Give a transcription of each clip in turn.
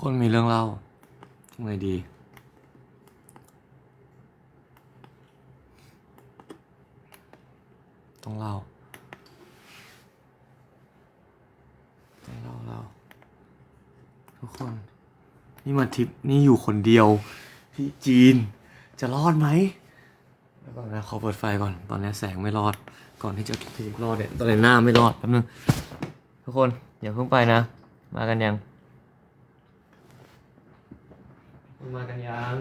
คนมีเรื่องเล่าทำไงดีต้องเล่าทุกคนนี่มาทริปนี่อยู่คนเดียวที่จีนจะรอดไหมแล้วก่อนนะขอเปิดไฟก่อนตอนนี้แสงไม่รอดก่อนที่จะรอดเนี่ยตอนนี้หน้าไม่รอดแป๊บนึงทุกคนอย่าเพิ่งไปนะมากันยังมากันยัง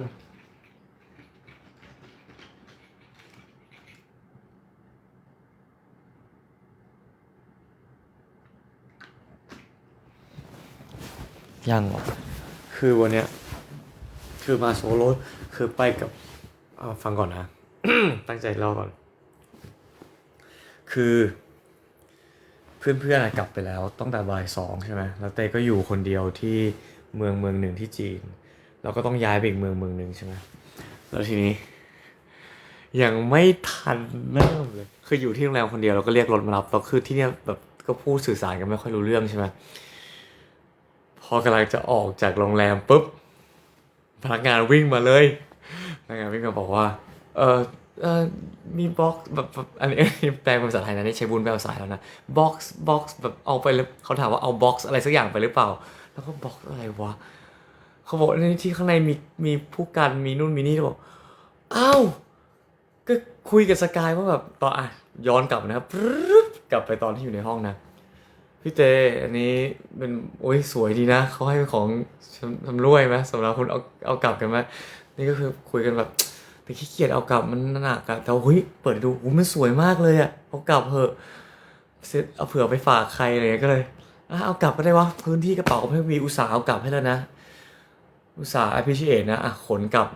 ยังหรอคือวันเนี้ยคือมาโซโล่คือไปกับฟังก่อนนะ ตั้งใจเล่าก่อนคือเพื่อนๆกลับไปแล้วตั้งแต่บ่ายสองใช่ไหมแล้วเต้ก็อยู่คนเดียวที่เมืองหนึ่งที่จีนเราก็ต้องย้ายไปอีกเมืองหนึ่งใช่ไหมแล้วทีนี้ยังไม่ทันเริ่มเลยคืออยู่ที่โรงแรมคนเดียวเราก็เรียกรถมารับเราคือที่เนี่ยแบบก็พูดสื่อสารกันไม่ค่อยรู้เรื่องใช่ไหมพอกำลังจะออกจากโรงแรมปุ๊บพนักงานวิ่งมาเลยพนักงานวิ่งมาบอกว่าเออเออมีบ็อกซ์แบบอันนี้แปลเป็นภาษาไทยนะนี่ใช้บุญแปลภาษาแล้วนะบ็อกซ์แบบเอาไปเขาถามว่าเอาบ็อกซ์อะไรสักอย่างไปหรือเปล่าแล้วก็บ็อกซ์อะไรวะเขาบอกในที่ข้างในมีผู้กันมีนู่นมีนี่เราบอกอ้าวก็คุยกับสกายว่าแบบตอนย้อนกลับนะครับกลับไปตอนที่อยู่ในห้องนะพี่เตอันนี้เป็นโอ้ยสวยดีนะเขาให้เป็นของชำร่วยไหมสำหรับคุณเอากลับกันไหมนี่ก็คือคุยกันแบบแต่ขี้เกียจเอากลับมันหนักอะแต่เฮ้ยเปิดดูโอ้มันสวยมากเลยอะเอากลับเถอะเสร็จเอาเผื่อไปฝากใครอะไรก็เลยเอากลับก็ได้วะพื้นที่กระเป๋าไม่มีอุตส่าห์เอากลับให้แล้วนะอุตส่าห์ appreciate นะขนกลับ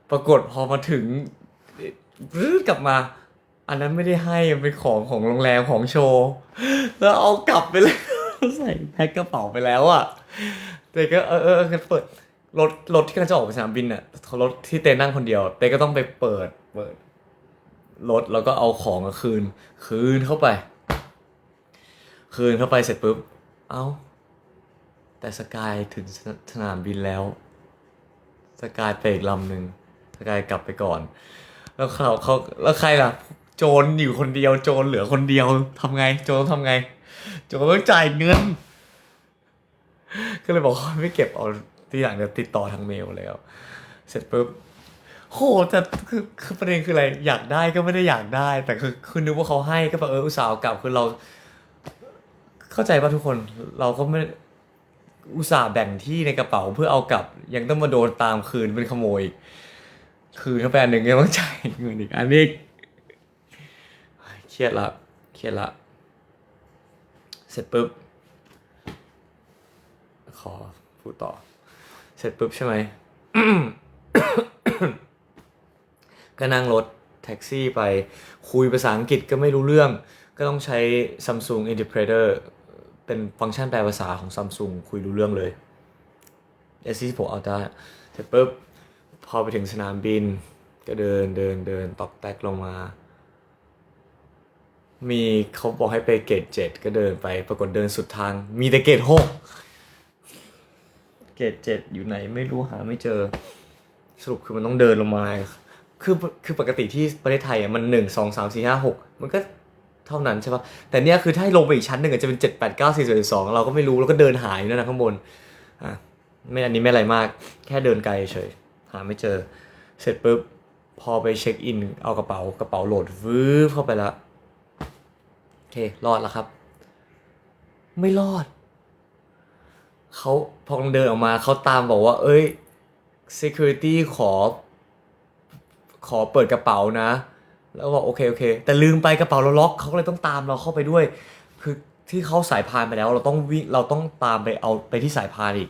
ปรากฏพอมาถึงกลับมาอันนั้นไม่ได้ให้เป็นของโรงแรมของโชว์แล้วเอากลับไปเลยใส่แพ็คกระเป๋าไปแล้วอ่ะแต่ก็กันเปิดรถที่กำลังจะออกไปสนามบินอ่ะรถที่เต้นั่งคนเดียวเต้ก็ต้องไปเปิดรถแล้วก็เอาของคืนเข้าไปเสร็จปุ๊บเอ้าแต่สกายถึงสนามบินแล้วสกายไปอีกลำหนึ่งสกายกลับไปก่อนแล้วเขาแล้วใครล่ะโจรอยู่คนเดียวโจรเหลือคนเดียวทำไงโจรทำไงโจรต้องจ่ายเงินก็เลยบอกว่าไม่เก็บเอาที่หลังจะติดต่อทางเมลแล้วเสร็จปุ๊บโหแต่คือประเด็นคืออะไรอยากได้ก็ไม่ได้อยากได้แต่คือนึกว่าเขาให้ก็แบบอุตส่าห์เอากลับคือเราเข้าใจป่ะทุกคนเราก็ไม่อุตส่าห์แบ่งที่ในกระเป๋าเพื่อเอากลับยังต้องมาโดนตามคืนเป็นขโมยคืนเข้าไปอันหนึ่งยังต้องจ่ายเงินอีกอันนี้เครียดละเสร็จปุ๊บขอพูดต่อเสร็จปุ๊บใช่ไหม ก็นั่งรถแท็กซี่ไปคุยภาษาอังกฤษก็ไม่รู้เรื่องก็ต้องใช้ Samsung Interpreter เป็นฟังก์ชันแปลภาษาของ Samsung คุยรู้เรื่องเลย S26 Ultra เสร็จปุ๊บพอไปถึงสนามบินก็เดินตอกแตกลงมามีเขาบอกให้ไปเกต7ก็เดินไปปรากฏเดินสุดทางมีแต่เกต6เกต7อยู่ไหนไม่รู้หาไม่เจอสรุปคือมันต้องเดินลงมาคือปกติที่ประเทศไทยมัน1 2 3 4 5 6มันก็เท่านั้นใช่ป่ะแต่เนี้ยคือถ้าลงไปอีกชั้นหนึ่งจะเป็น7 8 9 10 11 12เราก็ไม่รู้แล้วก็เดินหายนั่นนะข้างบนไม่อันนี้ไม่อะไรมากแค่เดินไกลเฉยหาไม่เจอเสร็จปุ๊บพอไปเช็คอินเอากระเป๋าโหลดวืบเข้าไปแล้วโอเครอดแล้วครับไม่รอดเขาพอเดินออกมาเขาตามบอกว่าเอ้ย security ขอเปิดกระเป๋านะแล้วบอกโอเคแต่ลืมไปกระเป๋าเราล็อกเขาก็เลยต้องตามเราเข้าไปด้วยคือที่เขาสายพานไปแล้วเราต้องตามไปเอาไปที่สายพานอีก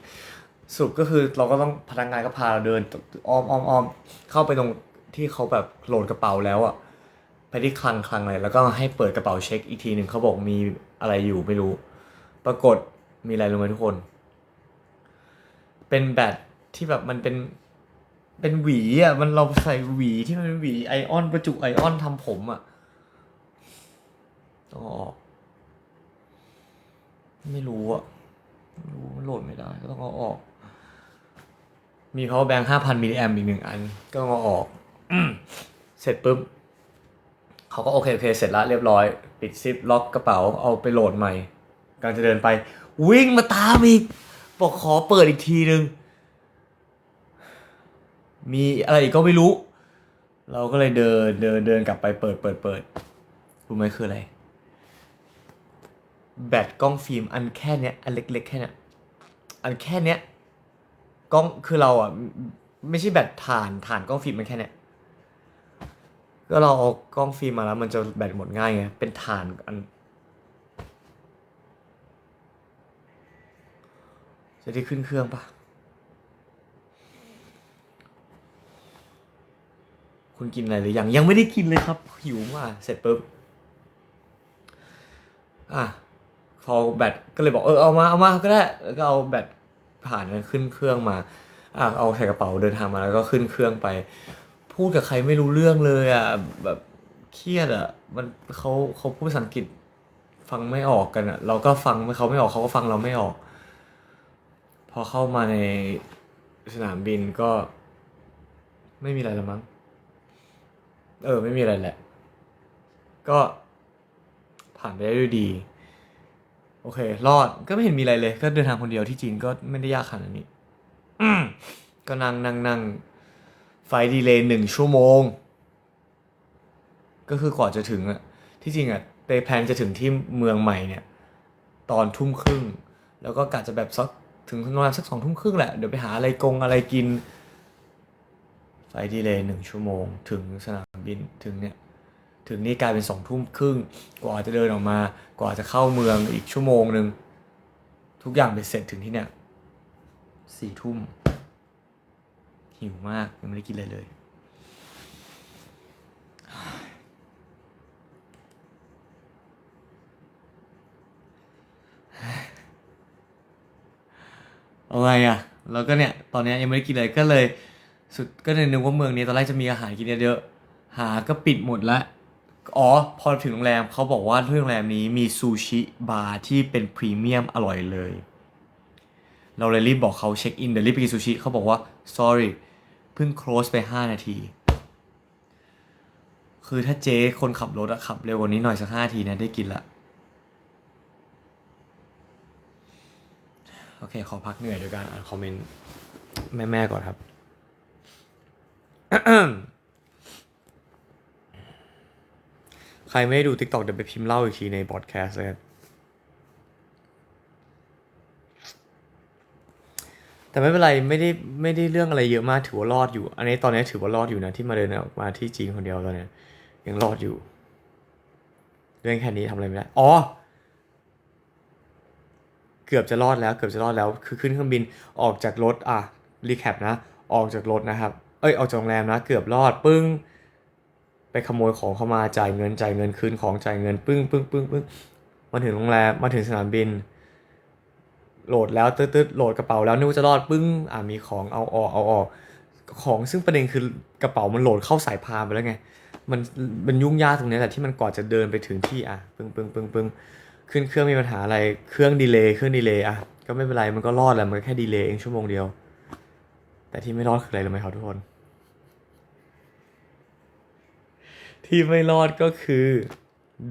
สรุปก็คือเราก็ต้องพนักงานก็พาเราเดินอ้อมเข้าไปตรงที่เขาแบบโหลดกระเป๋าแล้วอะไปที่คลังเลยแล้วก็ให้เปิดกระเป๋าเช็คอีกทีหนึ่งเขาบอกมีอะไรอยู่ไม่รู้ปรากฏมีอะไรรู้ไหมทุกคนเป็นแบตที่แบบมันเป็นหวีอ่ะมันเราใส่หวีที่มันเป็นหวีไอออนประจุไอออนทำผมอ่ะต้องเอาออกไม่รู้อ่ะไม่รู้มันโหลดไม่ได้ก็ต้องเอาออก มี power bank 5,000 มิลลิแอมป์อีก1อันก็เอาออก เสร็จปุ๊บเขาก็โอเคเสร็จแล้วเรียบร้อยปิดซิปล็อกกระเป๋าเอาไปโหลดใหม่กำลังจะเดินไปวิ่งมาตามอีกบอกขอเปิดอีกทีนึงมีอะไรอีกก็ไม่รู้เราก็เลยเดินกลับไปเปิดรู้ไหมคืออะไรแบตกล้องฟิล์มอันแค่เนี้ยอันเล็กๆแค่เนี้ยอันแค่เนี้ยกล้องคือเราอ่ะไม่ใช่แบตถ่านกล้องฟิล์มมันแค่เนี้ยก็เราเอากล้องฟิล์มมาแล้วมันจะแบตหมดง่ายไงเป็นถ่านอันจะได้ขึ้นเครื่องปะคุณกินอะไรหรือยังไม่ได้กินเลยครับหิวมากเสร็จปุ๊บอ่ะพอแบตก็เลยบอกเอามาก็ได้แล้วก็เอาแบตผ่านกันขึ้นเครื่องมาเอาใส่กระเป๋าเดินทางมาแล้วก็ขึ้นเครื่องไปพูดกับใครไม่รู้เรื่องเลยอ่ะแบบเครียดอ่ะมันเขาพูดภาษาอังกฤษฟังไม่ออกกันอ่ะเราก็ฟังเขาไม่ออกเขาก็ฟังเราไม่ออกพอเข้ามาในสนามบินก็ไม่มีอะไรแล้วมั้งไม่มีอะไรแหละก็ผ่านไปได้ด้วยดีโอเครอดก็ไม่เห็นมีอะไรเลยก็เดินทางคนเดียวที่จีนก็ไม่ได้ยากขนาดนี้ก็นั่งไฟดีเลย์1 ชั่วโมงก็คือกว่าจะถึงอ่ะที่จริงอ่ะเตแพลนจะถึงที่เมืองใหม่เนี่ยตอนทุ่มครึ่งแล้วก็กะจะแบบสักถึงโรงแรมสัก2 ทุ่มครึ่งแหละเดี๋ยวไปหาอะไรกินไฟดีเลย์1 ชั่วโมงถึงสนามบินถึงเนี่ยถึงนี่กลายเป็น2 ทุ่มครึ่งกว่าจะเดินออกมากว่าจะเข้าเมืองอีก1 ชั่วโมงทุกอย่างเป็นเสร็จถึงที่เนี่ย4 ทุ่มหิวมากยังไม่ได้กินอะไรเลยเอาไงอ่ะแล้วก็เนี่ยตอนนี้ยังไม่ได้กินเลยก็เลยสุดก็เลยนึกว่าเมืองนี้ตอนแรกจะมีอาหารกินเยอะๆหาก็ปิดหมดละพอถึงโรงแรมเขาบอกว่าที่โรงแรมนี้มีซูชิบาร์ที่เป็นพรีเมียมอร่อยเลยเราเลยรีบบอกเขาเช็คอินเดี๋ยวรีบไปกินซูชิเขาบอกว่า sorry เพิ่ง close ไป5 นาทีคือถ้าเจ๊คนขับรถอะขับเร็วกว่านี้หน่อยสัก5 นาทีนะได้กินละโอเคขอพักเหนื่อยโดยการอ่านคอมเมนต์แม่ก่อนครับ ใครไม่ได้ดู TikTok เดี๋ยวไปพิมพ์เล่าอีกทีในพอดแคสต์เลยแต่ไม่เป็นไรไม่ได้เรื่องอะไรเยอะมากถือว่ารอดอยู่อันนี้ตอนนี้ถือว่ารอดอยู่นะที่มาเดินออกมาที่จีนคนเดียวตอนนี้ยังรอดอยู่เรื่องแค่นี้ทำอะไรไม่ได้เกือบจะรอดแล้วคือขึ้นเครื่องบินออกจากรถรีแคปนะออกจากรถนะครับออกจากโรงแรมนะเกือบรอดปึ้งไปขโมยของเข้ามาจ่ายเงินคืนของจ่ายเงินปึ้งมาถึงโรงแรมมาถึงสนามบินโหลดแล้วตืดโหลดกระเป๋าแล้วนึกว่าจะรอดปึ้งมีของเอาออกของซึ่งประเด็นคือกระเป๋ามันโหลดเข้าสายพานไปแล้วไงมันยุ่งยากตรงนี้แหละที่มันก่อนจะเดินไปถึงที่ปึ้งขึ้นเครื่องมีปัญหาอะไรเครื่องดีเลย์ก็ไม่เป็นไรมันก็รอดแหละมันแค่ดีเลย์เองชั่วโมงเดียวแต่ที่ไม่รอดคืออะไรรู้ไหมครับทุกคนที่ไม่รอดก็คือ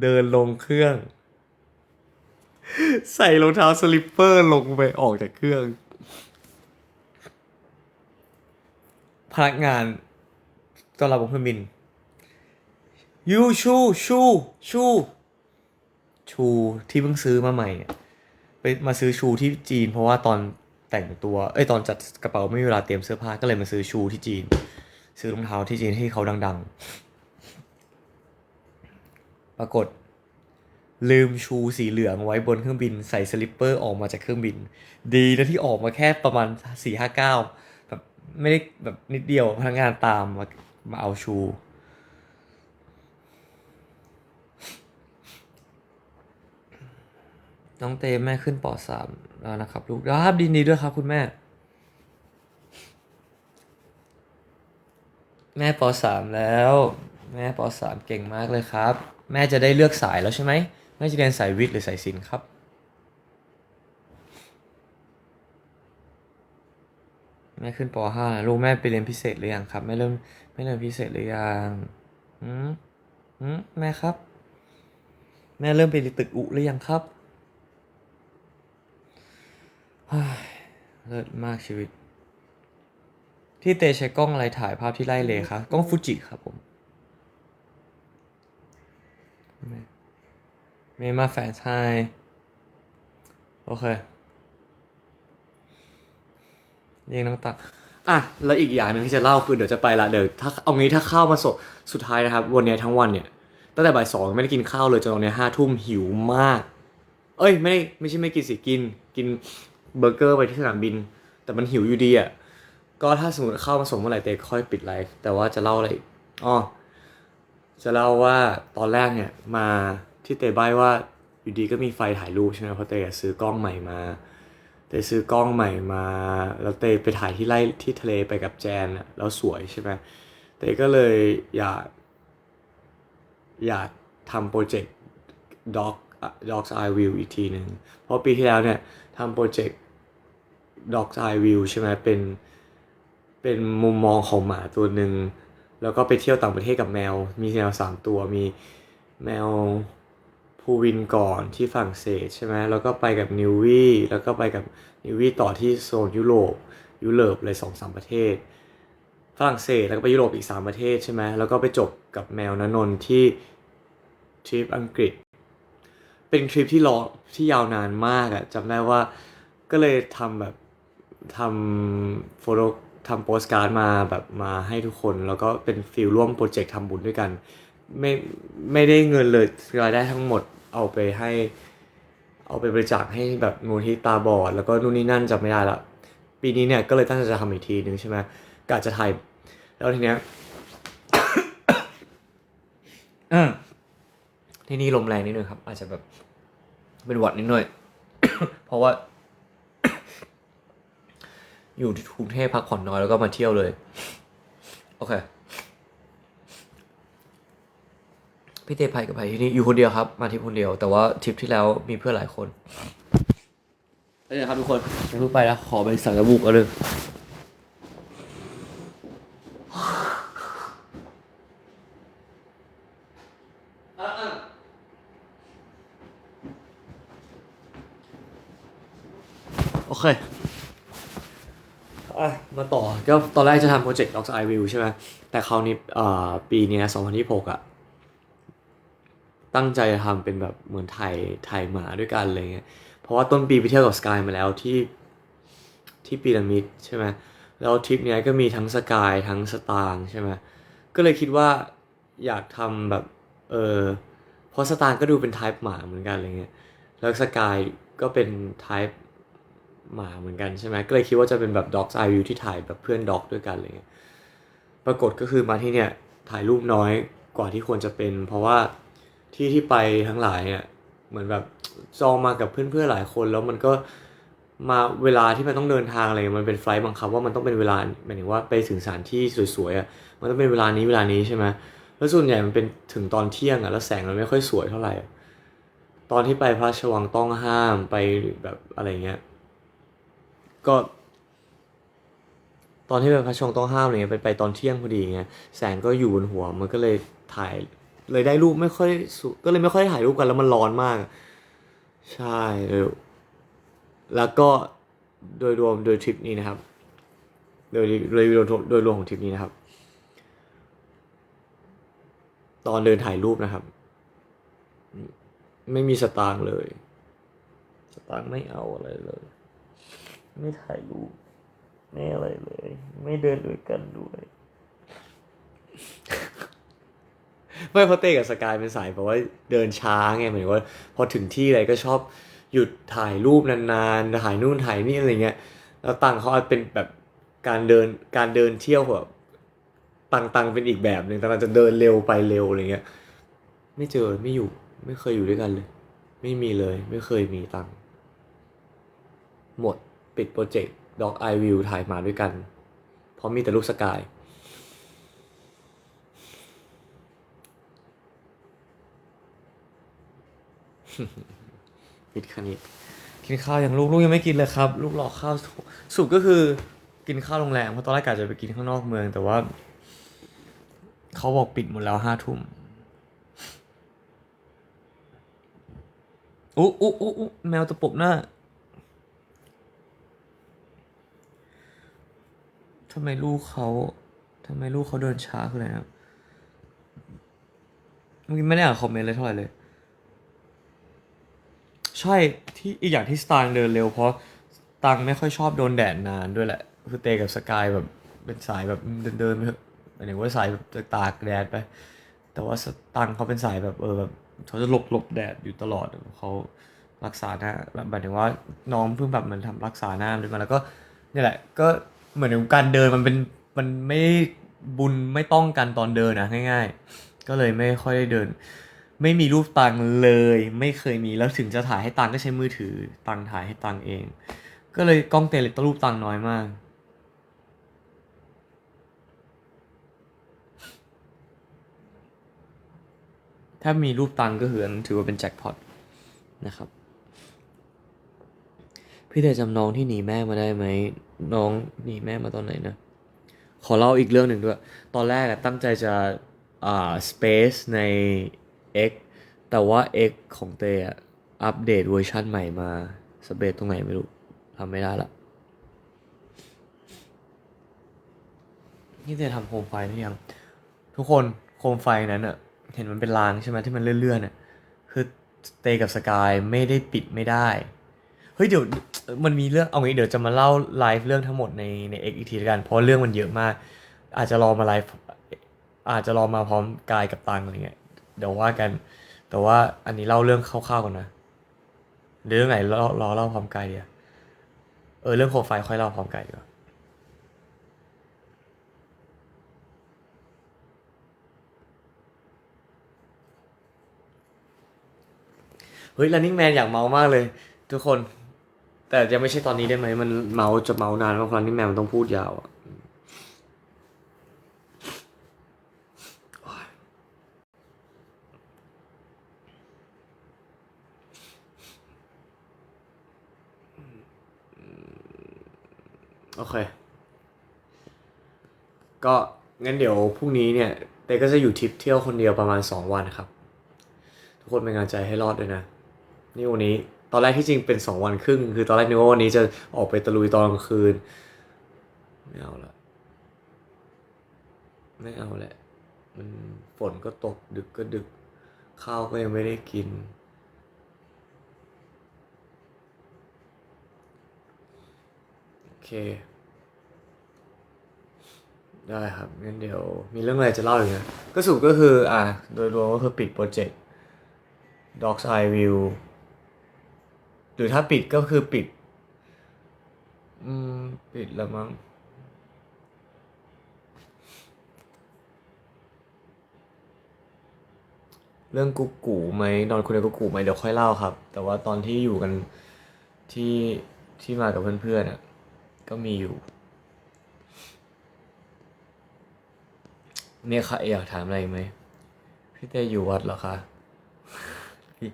เดินลงเครื่องใส่รองเท้าสลิปเปอร์ลงไปออกจากเครื่องพนักงานต้อนรับบนเครื่องบินยูชูที่เพิ่งซื้อมาใหม่เนี่ยไปมาซื้อชูที่จีนเพราะว่าตอนแต่งตัวตอนจัดกระเป๋าไม่มีเวลาเตรียมเสื้อผ้าก็เลยมาซื้อชูที่จีนซื้อรองเท้าที่จีนที่เขาดังๆปรากฏลืมชูสีเหลืองไว้บนเครื่องบินใส่สลิปเปอร์ออกมาจากเครื่องบินดีนะที่ออกมาแค่ประมาณ4-5 ก้าวแบบไม่ได้แบบนิดเดียวพนักงานตามมาเอาชูน้องเต้แม่ขึ้นป .3 แล้วนะครับลูกครับดีด้วยครับคุณแม่ป .3 แล้วแม่ป .3 เก่งมากเลยครับแม่จะได้เลือกสายแล้วใช่ไหมแม่จะเรียนสายวิทย์หรือสายศิลป์ครับแม่ ม่ขึ้นป .5 แล้วลูกแม่ไปเรียนพิเศษหรือยังครับไม่เริ่มพิเศษหรือยังอืมแม่ครับแม่เริ่มไปตึกอุหรือยังครับเลิศมากชีวิตพี่เตใช้กล้องอะไรถ่ายภาพที่ไล่เลยครับกล้องฟูจิครับผมเมมาแฟนไฮโอเคเรียงน้องตักแล้วอีกอย่างหนึ่งที่จะเล่าคือเดี๋ยวจะไปละเดี๋ยวถ้าเอางี้ถ้าข้าวมาสุดท้ายนะครับวันนี้ทั้งวันเนี่ยตั้งแต่บ่าย 2ไม่ได้กินข้าวเลยจนตอนนี้5 ทุ่มหิวมากเอ้ยไม่ใช่ไม่กินสิกินเบอร์เกอร์ไปที่สนามบินแต่มันหิวอยู่ดีอ่ะก็ถ้าสมมติเข้ามาส่งเมื่อไหร่เต้ค่อยปิดไลฟ์แต่ว่าจะเล่าอะไรอีกอ๋อจะเล่าว่าตอนแรกเนี่ยมาที่เต้ใบ้ว่าอยู่ดีก็มีไฟถ่ายรูปใช่ไหมเพราะเต้ซื้อกล้องใหม่มาเต้ซื้อกล้องใหม่มาแล้วเต้ไปถ่ายที่ไร่ที่ทะเลไปกับแจนอะแล้วสวยใช่ไหมเต้ก็เลยอยากทำโปรเจกต์ Dog's Eye View อีกทีหนึ่งเพราะปีที่แล้วเนี่ยทำโปรเจกต์ Dog's Eye View ใช่ไหมเป็นมุมมองของหมาตัวหนึ่งแล้วก็ไปเที่ยวต่างประเทศกับแมวมีแมว3 ตัวมีแมวพูวินก่อนที่ฝรั่งเศสใช่ไหมแล้วก็ไปกับนิววี่แล้วก็ไปกับนิววี่ต่อที่โซนยุโรปเลย2-3ประเทศฝรั่งเศสแล้วก็ไปยุโรปอีก3ประเทศใช่ไหมแล้วก็ไปจบกับแมวนนนท์ที่ทริปอังกฤษเป็นทริปที่ยาวนานมากอะจำได้ว่าก็เลยทำแบบทำโฟโต้ทำโปสการ์ดมาแบบมาให้ทุกคนแล้วก็เป็นฟีลร่วมโปรเจกต์ทำบุญด้วยกันไม่ไม่ได้เงินเลยรายได้ทั้งหมดเอาไปบริจาคให้แบบมูลที่ตาบอดแล้วก็นู่นนี่นั่นจำไม่ได้ละปีนี้เนี่ยก็เลยตั้งใจจะทำอีกทีนึงใช่ไหมกะจะถ่ายแล้วทีเนี้ย ที่นี่ลมแรงนิดนึงครับอาจจะแบบเป็นหวัดนิดหน่อย เพราะว่า อยู่ที่กรุงเทพพักผ่อนน้อยแล้วก็มาเที่ยวเลยโอเคพี่เตยไปกับไปที่นี่อยู่คนเดียวครับมาทริปคนเดียวแต่ว่าทริปที่แล้วมีเพื่อนหลายคนนี่ครับทุกคนจะพูดไปแล้วขอไปสั่งกระบุกเอาเลยโอเคมาต่อก็ตอนแรกจะทำโปรเจกต์ Dogs Eye View ใช่ไหมแต่คราวนี้ปีนี้2026อ่ะตั้งใจจะทำเป็นแบบเหมือนถ่ายหมาด้วยกันอะไรเงี้ยเพราะว่าต้นปีไปเที่ยวกับสกายมาแล้วที่พีระมิดใช่ไหมแล้วทริปเนี้ยก็มีทั้งสกายทั้งสตางค์ใช่ไหมก็เลยคิดว่าอยากทำแบบเออเพราะสตางค์ก็ดูเป็นไทป์หมาเหมือนกันอะไรเงี้ยแล้วสกายก็เป็นไทป์หมาเหมือนกันใช่ไหมก็เลยคิดว่าจะเป็นแบบ Dog's Eye View ที่ถ่ายแบบเพื่อนด็อกด้วยกันอะไรเงี้ยปรากฏก็คือมาที่เนี่ยถ่ายรูปน้อยกว่าที่ควรจะเป็นเพราะว่าที่ไปทั้งหลายเนี่ยเหมือนแบบจองมากับเพื่อนๆหลายคนแล้วมันก็มาเวลาที่มันต้องเดินทางอะไรมันเป็นไฟล์บังคับว่ามันต้องเป็นเวลาหมายถึงว่าไปถึงสถานที่สวยๆอ่ะมันต้องเป็นเวลานี้ใช่ไหมแล้วส่วนใหญ่มันเป็นถึงตอนเที่ยงอ่ะแล้วแสงมันไม่ค่อยสวยเท่าไหร่ตอนที่ไปพระราชวังต้องห้ามไปแบบอะไรเงี้ยก็ตอนที่ไปพระราชวังต้องห้ามอะไรเงี้ยไปตอนเที่ยงพอดีไงแสงก็อยู่บนหัวมันก็เลยถ่ายเลยได้รูปไม่ค่อยก็เลยไม่ค่อยถ่ายรูปกันแล้วมันร้อนมากใช่แล้วก็โดยรวมโดยทริปนี้นะครับโดยรวมของทริปนี้นะครับตอนเดินถ่ายรูปนะครับไม่มีสตางค์เลยสตางค์ไม่เอาอะไรเลยไม่ถ่ายรูปไม่อะไรเลยไม่เดินด้วยกันด้วยไม่เพราะเต้กับสกายเป็นสายแบบว่าเดินช้าไงหมายถึงว่าพอถึงที่อะไรก็ชอบหยุดถ่ายรูปนานๆถ่ายนู่นถ่ายนี่อะไรเงี้ยแล้วตังเขาอาจเป็นแบบการเดินเที่ยวแบบตังเป็นอีกแบบหนึ่งแต่เราจะเดินเร็วไปเร็วอะไรเงี้ยไม่เจอไม่อยู่ไม่เคยอยู่ด้วยกันเลยไม่มีเลยไม่เคยมีตังหมดปิดโปรเจกต์ Dog Eye View ถ่ายมาด้วยกันเพราะมีแต่ลูกสกายปิดคณิตกินข้าวอย่างลูกยังไม่กินเลยครับลูกรอข้าวสุกก็คือ กินข้าวโรงแรมเพราะตอนแรกกะจะไปกินข้างนอกเมืองแต่ว่าเขาบอกปิดหมดแล้ว5 ทุ่มอุ๊แมวตะปบหน้าทำไมลูกเขาเดินช้าขึ้นเลยครับเมื่อกี้ไม่ได้อ่านคอมเมนต์เลยเท่าไหร่เลยใช่ที่อีกอย่างที่สตางค์เดินเร็วเพราะสตางค์ไม่ค่อยชอบโดนแดดนานด้วยแหละคือเตกับสกายแบบเป็นสายแบบเดินไปเถอะหมายถึงว่าสายแบบตากแดดไปแต่ว่าสตางค์เขาเป็นสายแบบแบบเขาจะหลบแดดอยู่ตลอดเขารักษาหน้าแบบหมายถึงว่าน้องเพิ่งแบบมันทำรักษาหน้าด้วยมาแล้วก็นี่แหละก็เหมือนการเดินมันไม่บุญไม่ต้องกันตอนเดินนะง่ายๆก็เลยไม่ค่อยได้เดิน ไม่มีรูปตังเลยไม่เคยมีแล้วถึงจะถ่ายให้ตังก็ใช้มือถือตังถ่ายให้ตังเองก็เลยกล้องเตเลตรูปตังน้อยมากถ้ามีรูปตังก็คือถือว่าเป็นแจ็คพอตนะครับพี่แต่จำน้องที่หนีแม่มาได้ไหมน้องหนีแม่มาตอนไหนนะขอเล่าอีกเรื่องหนึ่งด้วยตอนแรกตั้งใจจะspace ใน X แต่ว่า X ของเตอัปเดตเวอร์ชันใหม่มาสเปซตรงไหนไม่รู้ทำไม่ได้ละนี่เตทำโคมไฟหรือยังทุกคนโคมไฟนั้นเห็นมันเป็นรางใช่ไหมที่มันเลื่อนๆคือเตกับสกายไม่ได้ปิดไม่ได้เฮ้ยเดี๋ยวมันมีเรื่องเอางี้เดี๋ยวจะมาเล่าไลฟ์เรื่องทั้งหมดใน X อีกทีละกันเพราะเรื่องมันเยอะมากอาจจะรอมาไลฟ์อาจจะรอมาพร้อมกายกับตังอะไรเงี้ยเดี๋ยวว่ากันแต่ว่าอันนี้เล่าเรื่องคร่าวๆก่อนนะเรื่องไหนรอเล่าพร้อมกายเดียวเรื่องโคมไฟค่อยเล่าพร้อมกายดีกว่า เฮ้ย Running Man อยากเมามากเลยทุกคนแต่จะไม่ใช่ตอนนี้ได้ไหมมันจะเมานานเพราะ Running Man มันต้องพูดยาวอะโอเคก็งั้นเดี๋ยวพรุ่งนี้เนี่ยเต้ก็จะอยู่ทริปเที่ยวคนเดียวประมาณ2 วันครับทุกคนเป็นกำลังใจให้รอดด้วยนะนี่วันนี้ตอนแรกที่จริงเป็น2 วันครึ่งคือตอนแรกนึกว่าวันนี้จะออกไปตะลุยตอนกลางคืนไม่เอาละไม่เอาแหละมันฝนก็ตกดึกก็ดึกข้าวก็ยังไม่ได้กินโอเคได้ครับงั้นเดี๋ยวมีเรื่องอะไรจะเล่าอีกนะก็สรุปก็คือโดยรวมก็คือปิดโปรเจกต์ Dog's Eye View หรือถ้าปิดก็คือปิดปิดแล้วมั้งเรื่องกุ๊กกูไหมนอนคนเดียวกุ๊กกูไหมเดี๋ยวค่อยเล่าครับแต่ว่าตอนที่อยู่กันที่ที่มากับเพื่อนๆก็มีอยู่เนี่ยค่ะอยากถามอะไรไหมพี่เต้อยู่วัดเหรอคะพี่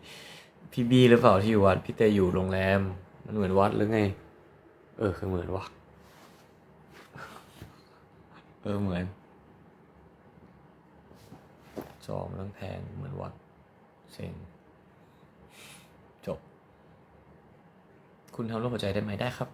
พี่บีหรือเปล่าที่อยู่วัดพี่เต้อยู่โรงแรมมันเหมือนวัดหรือไงคือเหมือนวะเหมือนจองตั้งแพงเหมือนวัดเซ็งจบคุณทำรูปหัวใจได้ไหมได้ครับ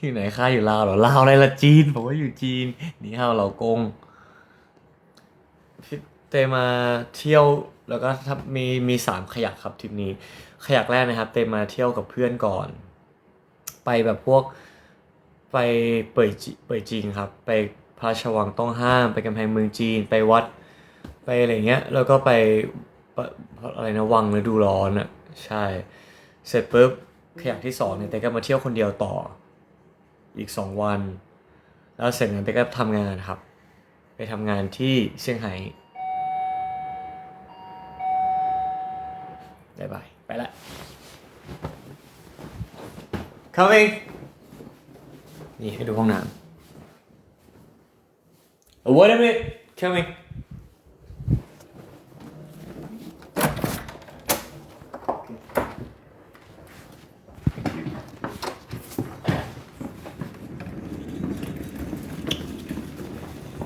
อยู่ไหนค่าอยู่ลาวเหรอลาวอะไรละจีนผมว่าอยู่จีนนี่ฮาวเรากงพี่เตมาเที่ยวแล้วก็ถ้ามี3 ขยักครับทริปนี้ขยักแรกนะครับเตมาเที่ยวกับเพื่อนก่อนไปแบบพวกไปเป่ยจิงครับไปพระราชวังต้องห้ามไปกำแพงเมืองจีนไปวัดไปอะไรเงี้ยแล้วก็ไปปะอะไรนะวังฤดูร้อนใช่เสร็จปุ๊บขยักที่2เนี่ยเต้ก็มาเที่ยวคนเดียวต่ออีก2 วันแล้วเสร็จนั้นเต้ก็ทำงานครับไปทำงานที่เซี่ยงไฮ้บ๊ายบายไปละ coming นี่ให้ดูห้องน้ำ wait a minute coming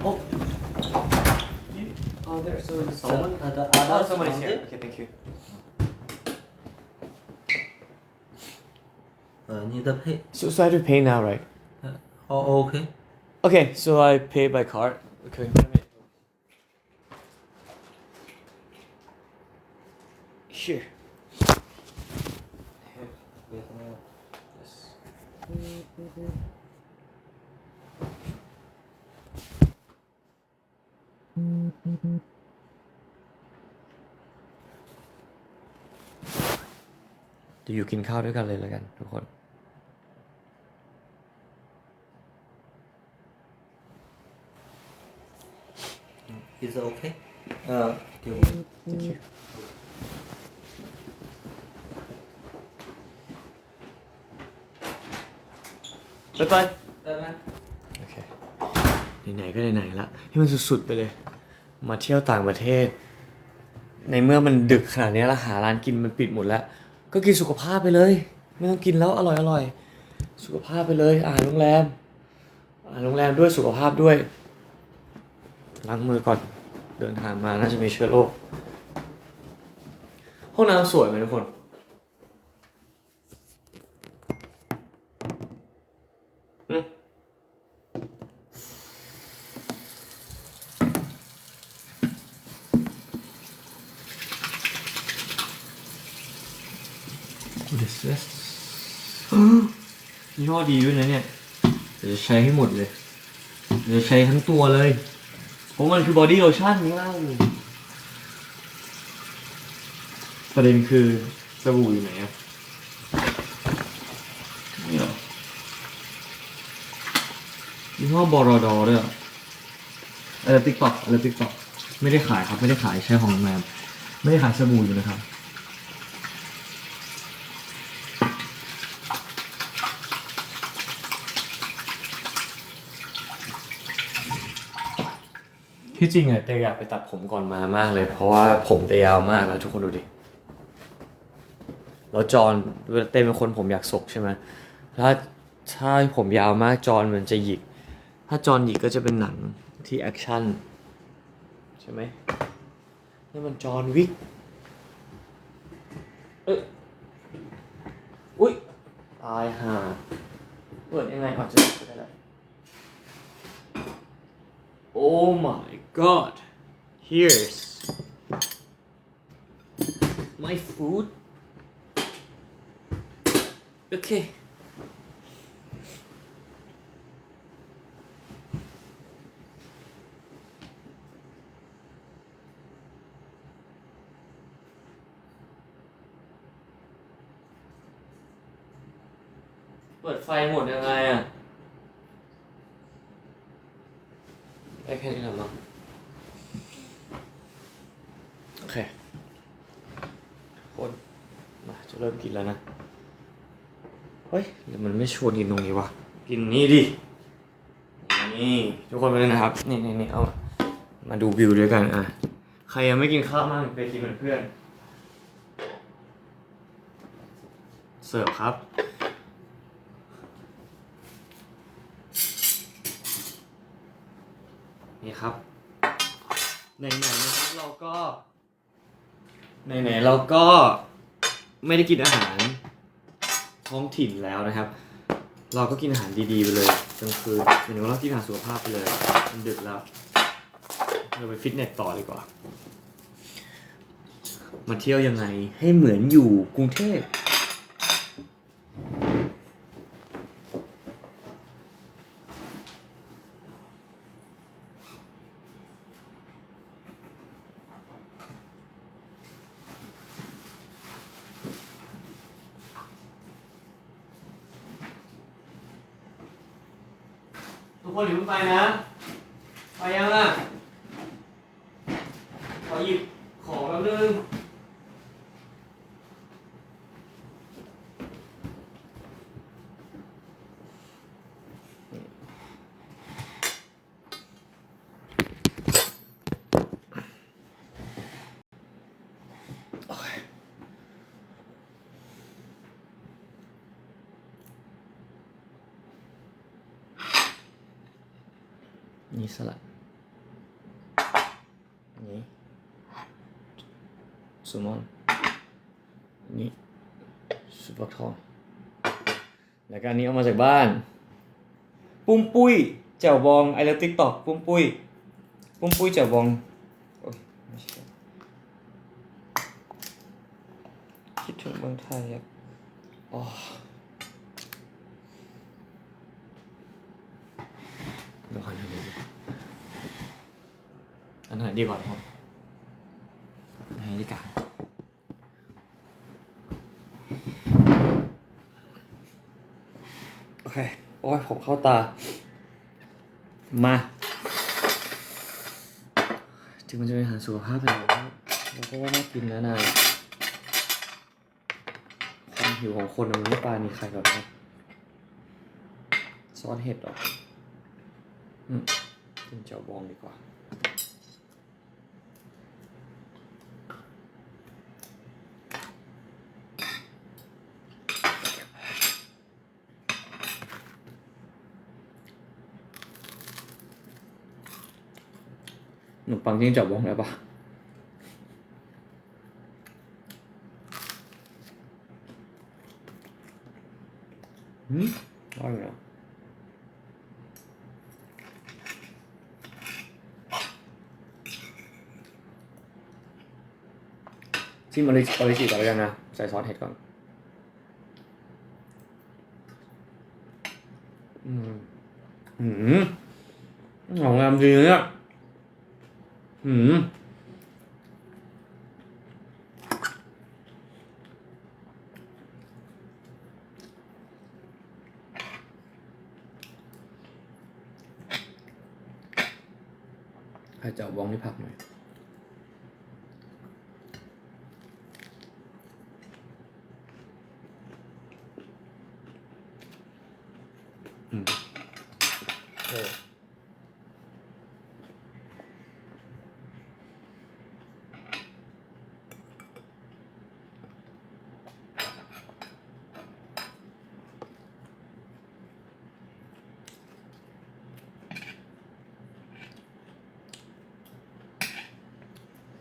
Oh, oh, there's someone. The Oh, other someone is here. counter, Okay, thank you. need to pay. So I have to pay now, right? Oh, okay. Okay, so I pay by card. Okay. Sure.เดี๋ยวอยู่กินข้าวด้วยกันเลยแล้วกันทุกคน Is it okay? Thank you. ไปโอเคไหนๆก็ไหนๆละให้มันสุดๆไปเลย มาเที่ยวต่างประเทศ ในเมื่อมันดึกขนาดนี้แล้วหาร้านกินมันปิดหมดแล้ว ก็กินสุขภาพไปเลย ไม่ต้องกินแล้วอร่อยสุขภาพไปเลยอาหารโรงแรมด้วยสุขภาพด้วยล้างมือก่อนเดินทางมาน่าจะมีเชื้อโรคห้องน้ำสวยไหมทุกคนอืม What is this? ยี่ห้อดีด้วยนะเนี่ยเดี๋ยวจะใช้ให้หมดเลยเดี๋ยวใช้ทั้งตัวเลยเพราะมันคือบอดี้โลชั่นนี่ล่ะประเด็นคือสบู่อยู่ไหนอะนี่เหรอยี่ห้อบอรอดอด้วยติ๊กต็อกไม่ได้ขายครับไม่ได้ขายใช้ของโรงแรมไม่ได้ขายสบู่อยู่นะครับที่จริงอะเตยอยากไปตัดผมก่อนมามากเลยเพราะว่าผมเตยยาวมากแล้วทุกคนดูดิแล้วจอนเตยเป็นคนผมอยากสกใช่ไหมถ้าผมยาวมากจอนมันจะหยิกถ้าจอนหยิกก็จะเป็นหนังที่แอคชั่นใช่ไหมนี่มันจอนวิกอุ๊ยตายห่าเปิดยังไงออกจะได้แล้ว Oh my god. Here's my food. Okay. ปิดไฟหมดยังไงอ่ะได้แค่นี้แหละมั้งโอเคคนมาจะเริ่มกินแล้วนะเฮ้ยเดี๋ยวมันไม่ชวนกินตรงนี้วะกินนี่ดินี่ทุกคนมาเลยนะครับนี่เอามาดูวิวด้วยกันอ่ะใครยังไม่กินข้าวมั่งไปกินเป็นเพื่อนเสิร์ฟครับนี่ครับไหนๆนะครับเราก็ไม่ได้กินอาหารท้องถิ่นแล้วนะครับ เราก็กินอาหารดีๆไปเลยกลางคืนหมายถึงว่าเรากินอาหารสุขภาพไปเลยมันดึกแล้วเราไปฟิตเนสต่อดีกว่ามาเที่ยวยังไงให้เหมือนอยู่กรุงเทพทุกคนอย่าเพิ่งไปนะไปยังอ่ะขอหยิบของแป๊บนึง นี่สลัดนี่แซลมอนนี่ซุปฟักทองแล้วก็อันนี้เอามาจากบ้านปุ้มปุ้ยแจ่วบองไอเลิฟติ๊กต็อกปุ้มปุ้ยแจ่วบองโอ๊ยไม่ใช่คิดถึงเมืองไทยอ่ะอ๋อเดี๋ยวขอดูดิอันไหนดีกว่าครับอันไหนดีกว่าโอเคโอ้ยผมเข้าตามาถึงมันจะเป็นอาหารสุขภาพแล้วเราก็ว่าน่ากินนะนายความหิวของคนมันไม่ปราณีใครหรอกนะซอสเห็ดหรอกินเจียวบองดีกว่าขนมปังจิ้งเจียวบองได้ปะอร่อยนะชิมออริจิก่อนแล้วกันนะใส่ซอสเห็ดก่อนของงามจริงเนี่ยใครจะเอาบองที่ผักหน่อย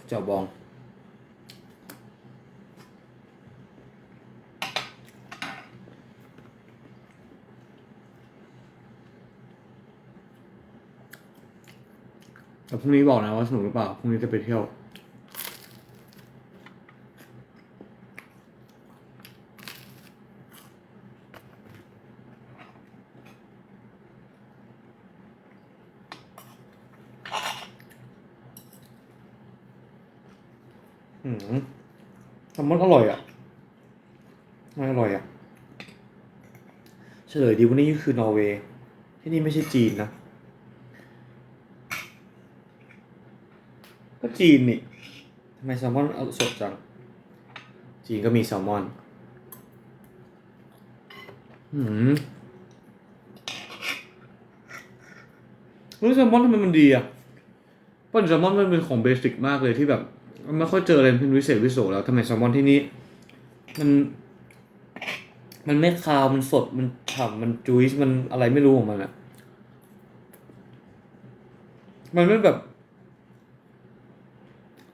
เจียวบองแต่พรุ่งนี้บอกนะว่าสนุกหรือเปล่าพรุ่งนี้จะไปเที่ยวแซลมอนอร่อยอ่ะอร่อยอ่ะเฉลยดีวันนี้คือนอร์เวย์ที่นี่ไม่ใช่จีนนะก็จีนนี่ทำไมแซลมอนสดจังจีนก็มีแซลมอนแซลมอนทำไมมันดีอ่ะปั้นแซลมอนมันเป็นของเบสิกมากเลยที่แบบมันไม่ค่อยเจออะไรเป็นวิเศษวิโสแล้วทำไมแซลมอนที่นี่มันไม่คาวมันสดมันฉ่ำมันจุ๊ยมันอะไรไม่รู้ของมันอ่ะมันไม่แบบ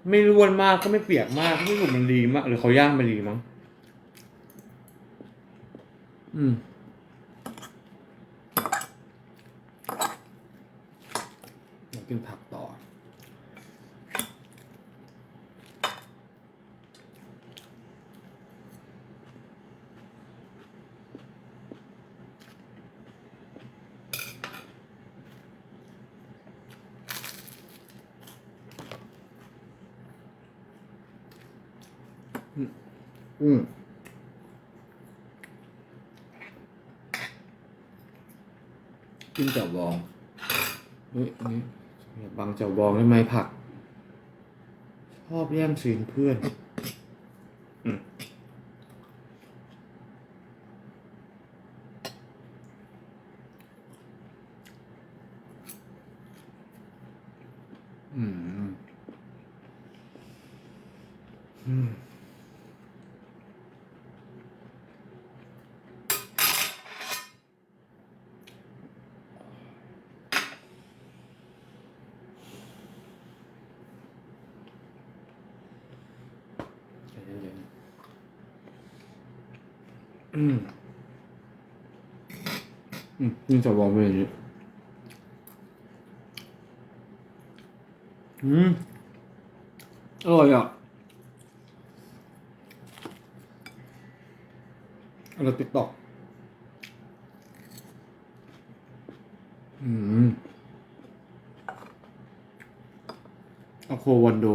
ไม่ร่วนมากก็ไม่เปียกมากไม่รู้มันดีมากหรือเขาย่างมาดีมั้งอยากกินผักต่อกินเจียวบองเฮ้ยอันนี้บางเจียวบองได้ไหมผักชอบแย่งซีนเพื่อน อืมนี่จะวางเป็นอย่างนี้อร่อยอ่ะอร่อยติ๊กต็อกอะโควันโด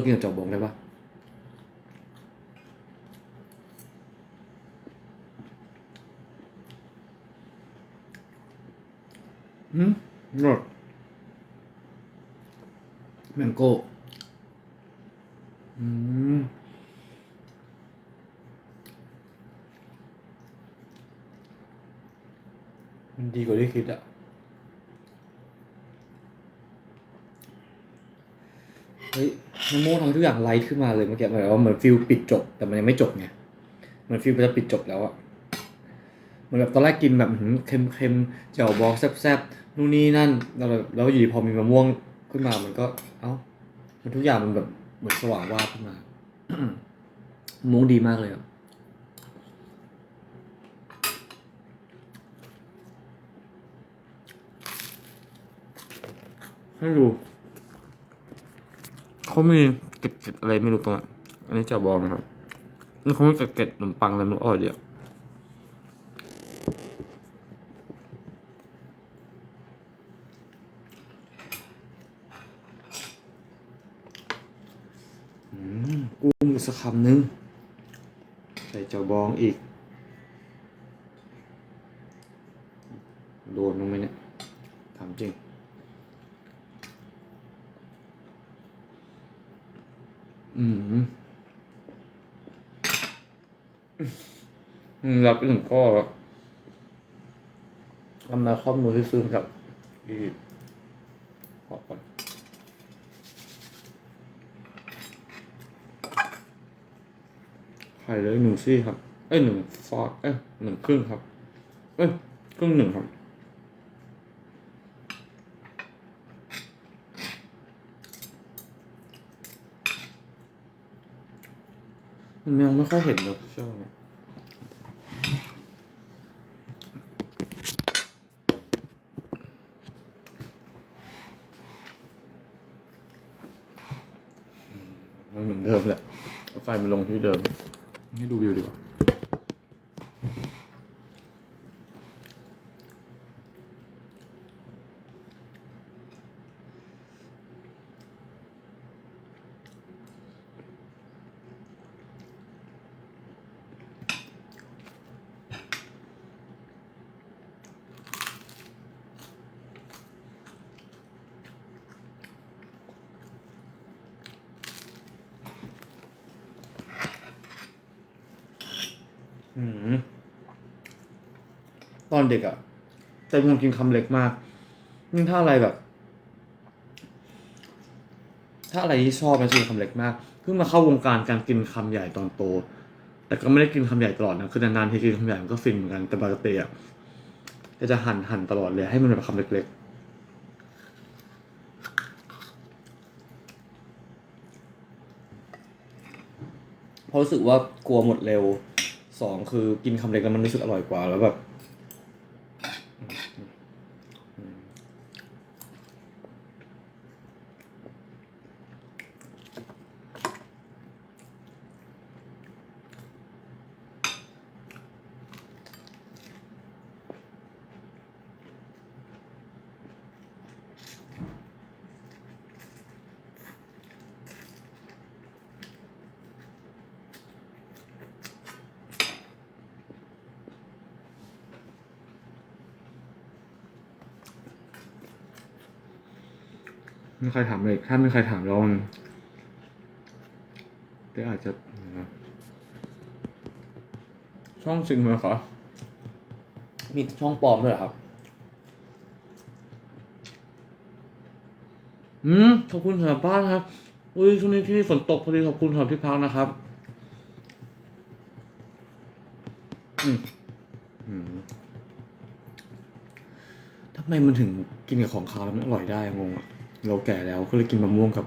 กินกับจ่วบองได้ปะรสแมงโก้มันดีกว่าที่คิดอ่ะเฮ้ยมะม่วงทำให้ทุกอย่างไลท์ขึ้นมาเลยเมื่อกี้หมายว่าเหมือนฟิลปิดจบแต่มันยังไม่จบไงเหมือนฟิลมันจะปิดจบแล้วอะเหมือนแบบตอนแรกกินแบบเค็มๆแจ่วบองแซ่บๆนู่นนี่นั่นแล้วอยู่ดีพอมีมะม่วงขึ้นมามันก็มันทุกอย่างมันแบบเหมือนสว่างวาบขึ้นมา มะม่วงดีมากเลยอะให้ดูเขามีเกล็ดอะไรไม่รู้ตรงนั้นอันนี้แจ่วบองนะครับนี่เขามีเกล็ดขนมปังอะไรมันอร่อยดีอะกุ้งอีกสักคำนึงใส่แจ่วบองอีกโดนมั้งไหมเนี่ยถามจริงรับไปถึงก็ทำมาข้อมูลที่ซื้อกับที่ขอก่อนไข่เลย1 ซี่ครับ1 ฟอส1 ครึ่งครับครึ่ง 1ครับมันยังไม่ค่อยเห็นเลยช่วงนี้มันเหมือนเดิมแหละเอาไฟมันลงที่เดิมให้ดูวิวดีกว่าตอนเด็กอะแต่เป็นคนกินคำเล็กมากยิ่งถ้าอะไรแบบ ถ้าอะไรที่ชอบนะจะกินคำเล็กมากเพิ่งมาเข้าวงการการกินคำใหญ่ตอนโตแต่ก็ไม่ได้กินคำใหญ่ตลอดนะคือนานๆทีกินคำใหญ่มันก็ฟินเหมือนกันแต่ปกติอะจะหั่นตลอดเลยให้มันแบบคำเล็กๆเพราะรู้สึกว่ากลัวหมดเร็ว2คือกินคำเล็กแล้วมันรู้สึกอร่อยกว่าแล้วแบบไม่ใครถามเลยถ้าไม่ใครถามเราก็อาจจะช่องจริงไหมครับมีช่องปลอมด้วยเหรอครับขอบคุณสำหรับบ้านครับอุ้ยช่วงนี้ที่นี่ฝนตกพอดีขอบคุณสำหรับที่พักนะครับอืมอืมทำไมมันถึงกินกับของคาวแล้วมันอร่อยได้งงอ่ะเราแก่แล้วก็เลยกินมะม่วงกับ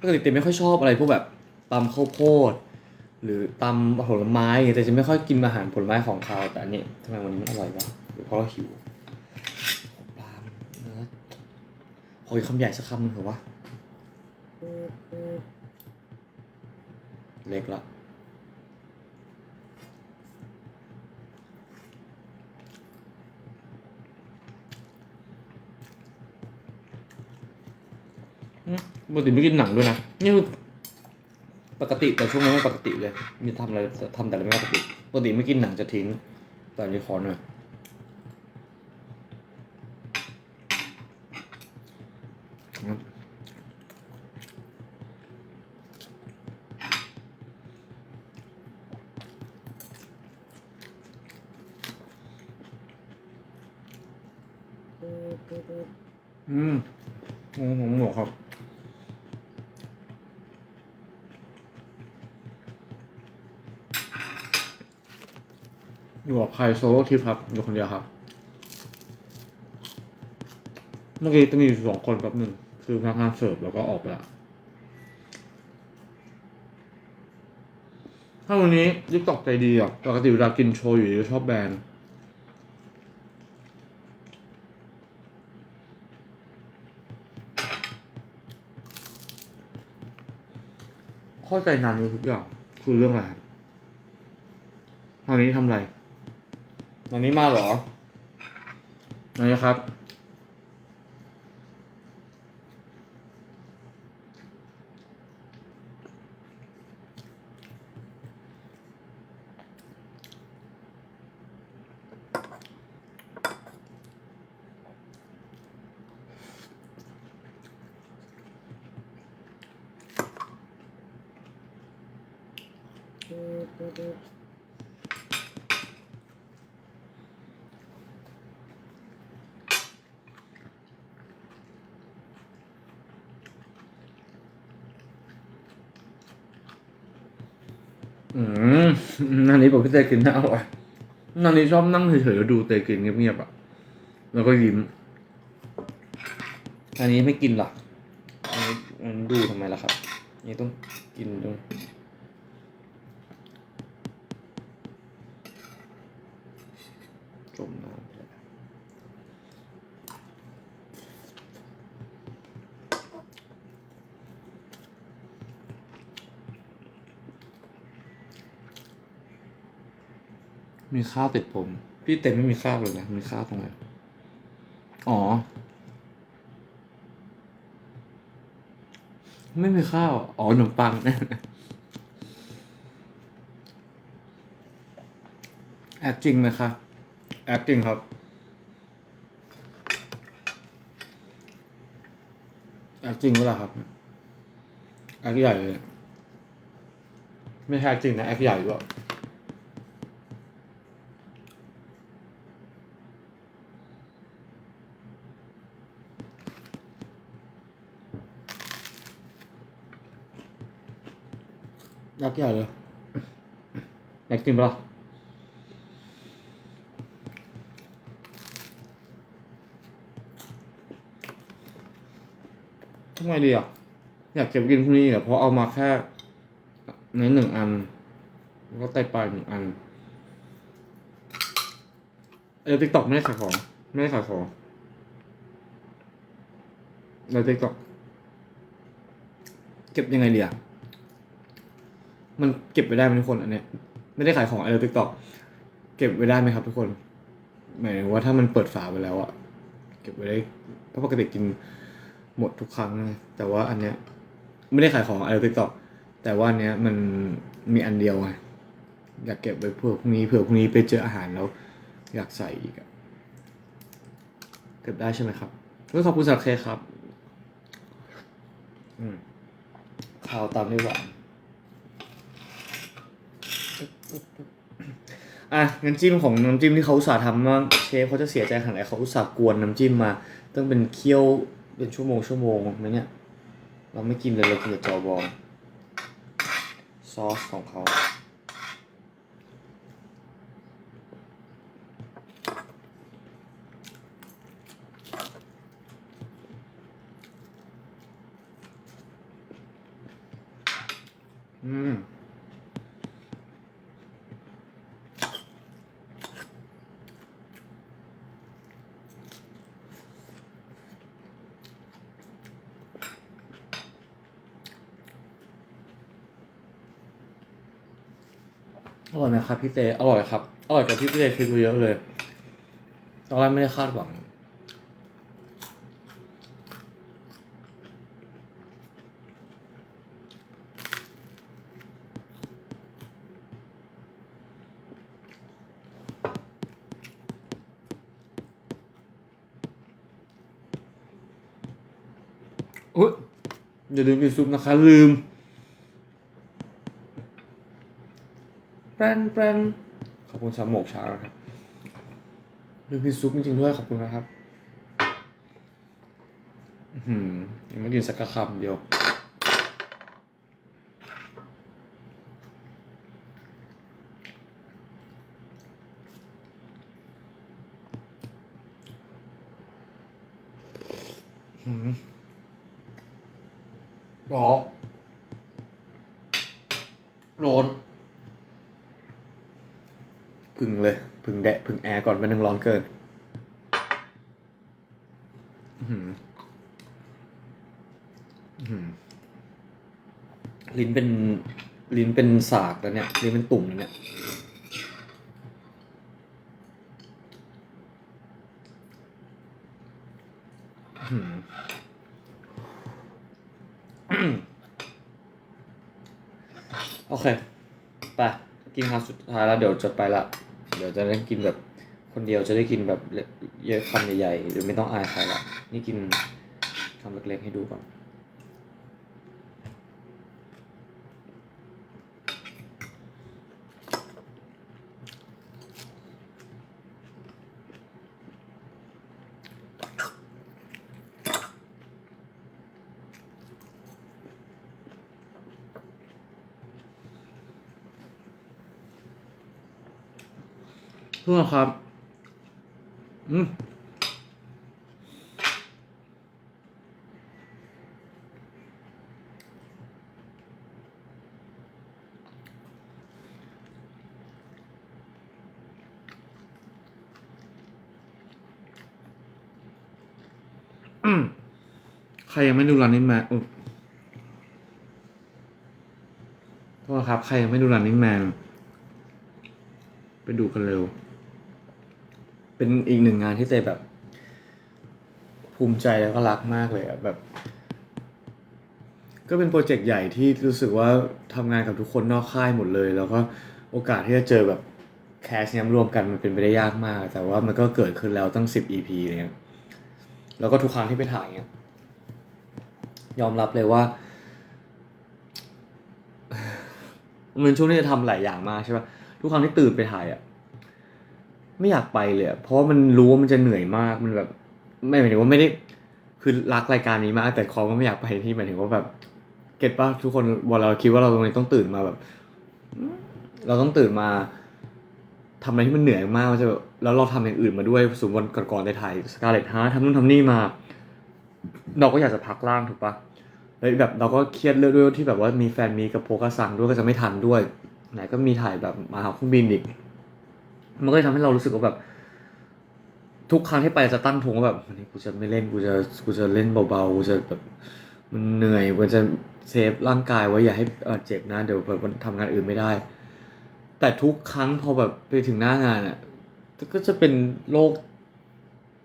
ปกติเต้ไม่ค่อยชอบอะไรพวกแบบตำข้าวโพดหรือตำผลไม้อย่างเงี้ยแต่จะไม่ค่อยกินอาหารผลไม้ของคาวแต่อันนี้ทำไมวันนี้มันอร่อยวะหรือเพราะเราหิวปลาเนื้อขออีกคำใหญ่สักคำหนึงเถอะวะเล็กละปกติไม่กินหนังด้วยนะนี่คือปกติแต่ช่วงนี้ไม่ปกติเลยมีทำอะไรทำแต่ละไม่ปกติปกติไม่กินหนังจะทิ้งแต่อันนี้ขอหน่อยอืมผมหมวกครับอยู่กับใครโซโล่ทริปครับอยู่คนเดียวครับเมื่อกี้จะมีอยู่2 คนแป๊บหนึ่งคือพนักงานเสิร์ฟแล้วก็ออกไปละถ้าวันนี้ยิกตอกใจดีอ่ะปกติเวลากินโชว์อยู่จะชอบแบนเข้าใจนานนี้ทุกอย่างคือเรื่องอะไรตอนนี้ทำอะไรตอนนี้มาเหรอตอนนี้ครับอืมนันนี้บอกพี่เตยกินน่าอร่อยนันนี้ชอบนั่งเฉยๆแล้วดูเตยกินเงียบๆอ่ะแล้วก็ยิ้มอันนี้ไม่กินหรอกอันนี้ดูทำไมล่ะครับอันนี่ต้องกินด้วยจมน้ำมีข้าวติดผมพี่เต็มไม่มีข้าวเลยนะมีข้าวตรงไหนอ๋อไม่มีข้าวอ๋อขนมปังนะแอคจริงไหมคะแอคจริงครับแอคจริงเวล่ะครับแอคใหญ่เลยไม่ใช่แอคจริงนะแอคใหญ่ด้วยแอคใหญ่เลยแอคจริงปะล่ะทำไมดีอ่ะอยากเก็บกินพรุ่งนี้อ่ะเพราะเอามาแค่ใน1 อันแล้วก็ไตปลาย1 อันติ๊กต็อกไม่ได้ขายของไม่ได้ขายของในติ๊กต็อกเก็บยังไงดีอ่ะมันเก็บไปได้ไหมทุกคนอันเนี้ยไม่ได้ขายของติ๊กต็อกเก็บไว้ได้ไหมครับทุกคนหมายถึงว่าถ้ามันเปิดฝาไว้แล้วอ่ะเก็บไว้ได้เพราะปกติกินหมดทุกครั้งนะแต่ว่าอันเนี้ยไม่ได้ขายของติ๊กต็อกแต่ว่าอันเนี้ยมันมีอันเดียวไงอยากเก็บไว้เผื่อพรุ่งนี้ไปเจออาหารแล้วอยากใส่อีกอะเก็บได้ใช่ไหมครับขอบคุณสำหรับเคกครับข้าวตามด้วยหวานน้ำจิ้มของน้ำจิ้มที่เขาอุตส่าห์ทำว่าเชฟเขาจะเสียใจขนาดไหนเขาอุตส่าห์กวนน้ำจิ้มมาต้องเป็นเคี่ยวเป็นชั่วโมงไหมเนี่ยเราไม่กินเลยเรากินแต่จอบองซอสของเขา อร่อยไหมครับพี่เตอร่อยครับอร่อยกว่าที่พี่เตคิดไว้เยอะเลยตอนแรกไม่ได้คาดหวังอุ๊ยอย่าลืมกินซุปนะคะลืมแปรนแปรนขอบคุณสำหมกชาครับลืมกินซุปจริงๆด้วยขอบคุณนะครับยังไม่กินสักคำเดียวร้อนร้อนพึ่งเลยพึ่งแดดพึ่งแอร์ก่อนมันนึงร้อนเกินลิ้นเป็นลิ้นเป็นสากแล้วเนี่ยลิ้นเป็นตุ่มแล้วเนี่ยโอเคไปกินคำสุดท้ายแล้วเดี๋ยวจะไปละเดี๋ยวจะได้กินแบบคนเดียวจะได้กินแบบเยอะคำใหญ่ๆหรือไม่ต้องอายใครละนี่กินคำเล็กๆให้ดูก่อนเพื่อนครับอืมใครยังไม่ดู Running Man โทษครับใครยังไม่ดู Running Man ไปดูกันเร็วเป็นอีกหนึ่งงานที่เตแบบภูมิใจแล้วก็รักมากเลยอะแบบก็เป็นโปรเจกต์ใหญ่ที่รู้สึกว่าทำงานกับทุกคนนอกค่ายหมดเลยแล้วก็โอกาสที่จะเจอแบบแคสเนี้ยรวมกันมันเป็นไปได้ยากมากแต่ว่ามันก็เกิดขึ้นแล้วตั้ง10 EP เนี่ยแล้วก็ทุกครั้งที่ไปถ่ายเนี่ยยอมรับเลยว่ามันช่วงนี้จะทำหลายอย่างมากใช่ปะทุกครั้งที่ตื่นไปถ่ายอะไม่อยากไปเลยเพราะว่ามันรู้ว่ามันจะเหนื่อยมากมันแบบไม่หมายถึงว่าไม่ได้คือรักรายการนี้มากแต่คอก็ไม่อยากไปที่หมายถึงว่าแบบเก็ตป่ะทุกคนพอเราคิดว่าเราตรงนี้ต้องตื่นมาแบบเราต้องตื่นมาทำอะไรที่มันเหนื่อยมากมันจะแบบแล้วเราทำอย่างอื่นมาด้วยสมมติวันก่อนๆได้ถ่ายสกาเลตฮาร์ทำนู่นทำนี่มาเราก็อยากจะพักร่างถูกปะแล้วแบบเราก็เครียดเรื่องด้วยที่แบบว่ามีแฟนมีกับโพกสังด้วยก็จะไม่ทันด้วยไหนก็มีถ่ายแบบมาหาเครื่องบินอีกมันก็เลยทำให้เรารู้สึกว่าแบบทุกครั้งที่ไปจะตั้งธงว่าแบบวันนี้กูจะไม่เล่นกูจะเล่นเบาๆกูจะแบบมันเหนื่อยกูจะเซฟร่างกายไว้อย่าให้เจ็บนะเดี๋ยวแบบมันทำงานอื่นไม่ได้แต่ทุกครั้งพอแบบไปถึงหน้างานอ่ะก็จะเป็นโรค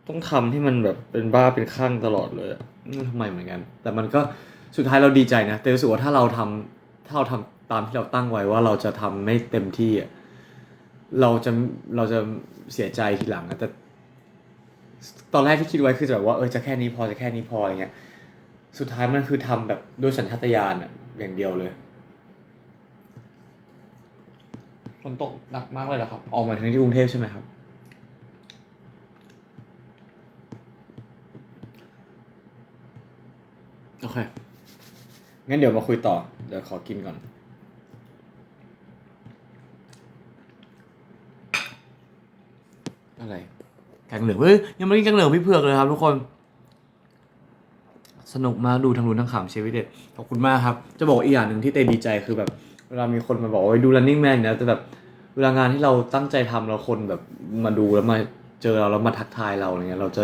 ต้องทำให้มันแบบเป็นบ้าเป็นคลั่งตลอดเลยอะไม่รู้ทำไมเหมือนกันแต่มันก็สุดท้ายเราดีใจนะแต่รู้สึกว่าถ้าเราทำตามที่เราตั้งไว้ว่าเราจะทำไม่เต็มที่อ่ะเราจะเราจะเสียใจทีหลังอะแต่ ตอนแรกที่คิดไว้คือจะแบบว่าจะแค่นี้พอจะแค่นี้พออย่างเงี้ยสุดท้ายมันคือทำแบบด้วยสัญชาตญาณอะอย่างเดียวเลยฝนตกหนักมากเลยเหรอครับออกมาถึงที่กรุงเทพใช่ไหมครับโอเคงั้นเดี๋ยวมาคุยต่อเดี๋ยวขอกินก่อนอะไรแกงเหลืองยังไม่ได้กินแกงเหลืองพี่เผือกเลยครับทุกคนสนุกมากดูทั้งรู้ทั้งขำชีวิตเด็ดขอบคุณมากครับจะบอกอีกอย่างหนึ่งที่เตดีใจคือแบบเวลามีคนมาบอกว่าดู Running Man เนี่ยแต่แบบเวลางานที่เราตั้งใจทำแล้วคนแบบมาดูแล้วมาเจอเราแล้วมาทักทายเราอะไรเงี้ยเราจะ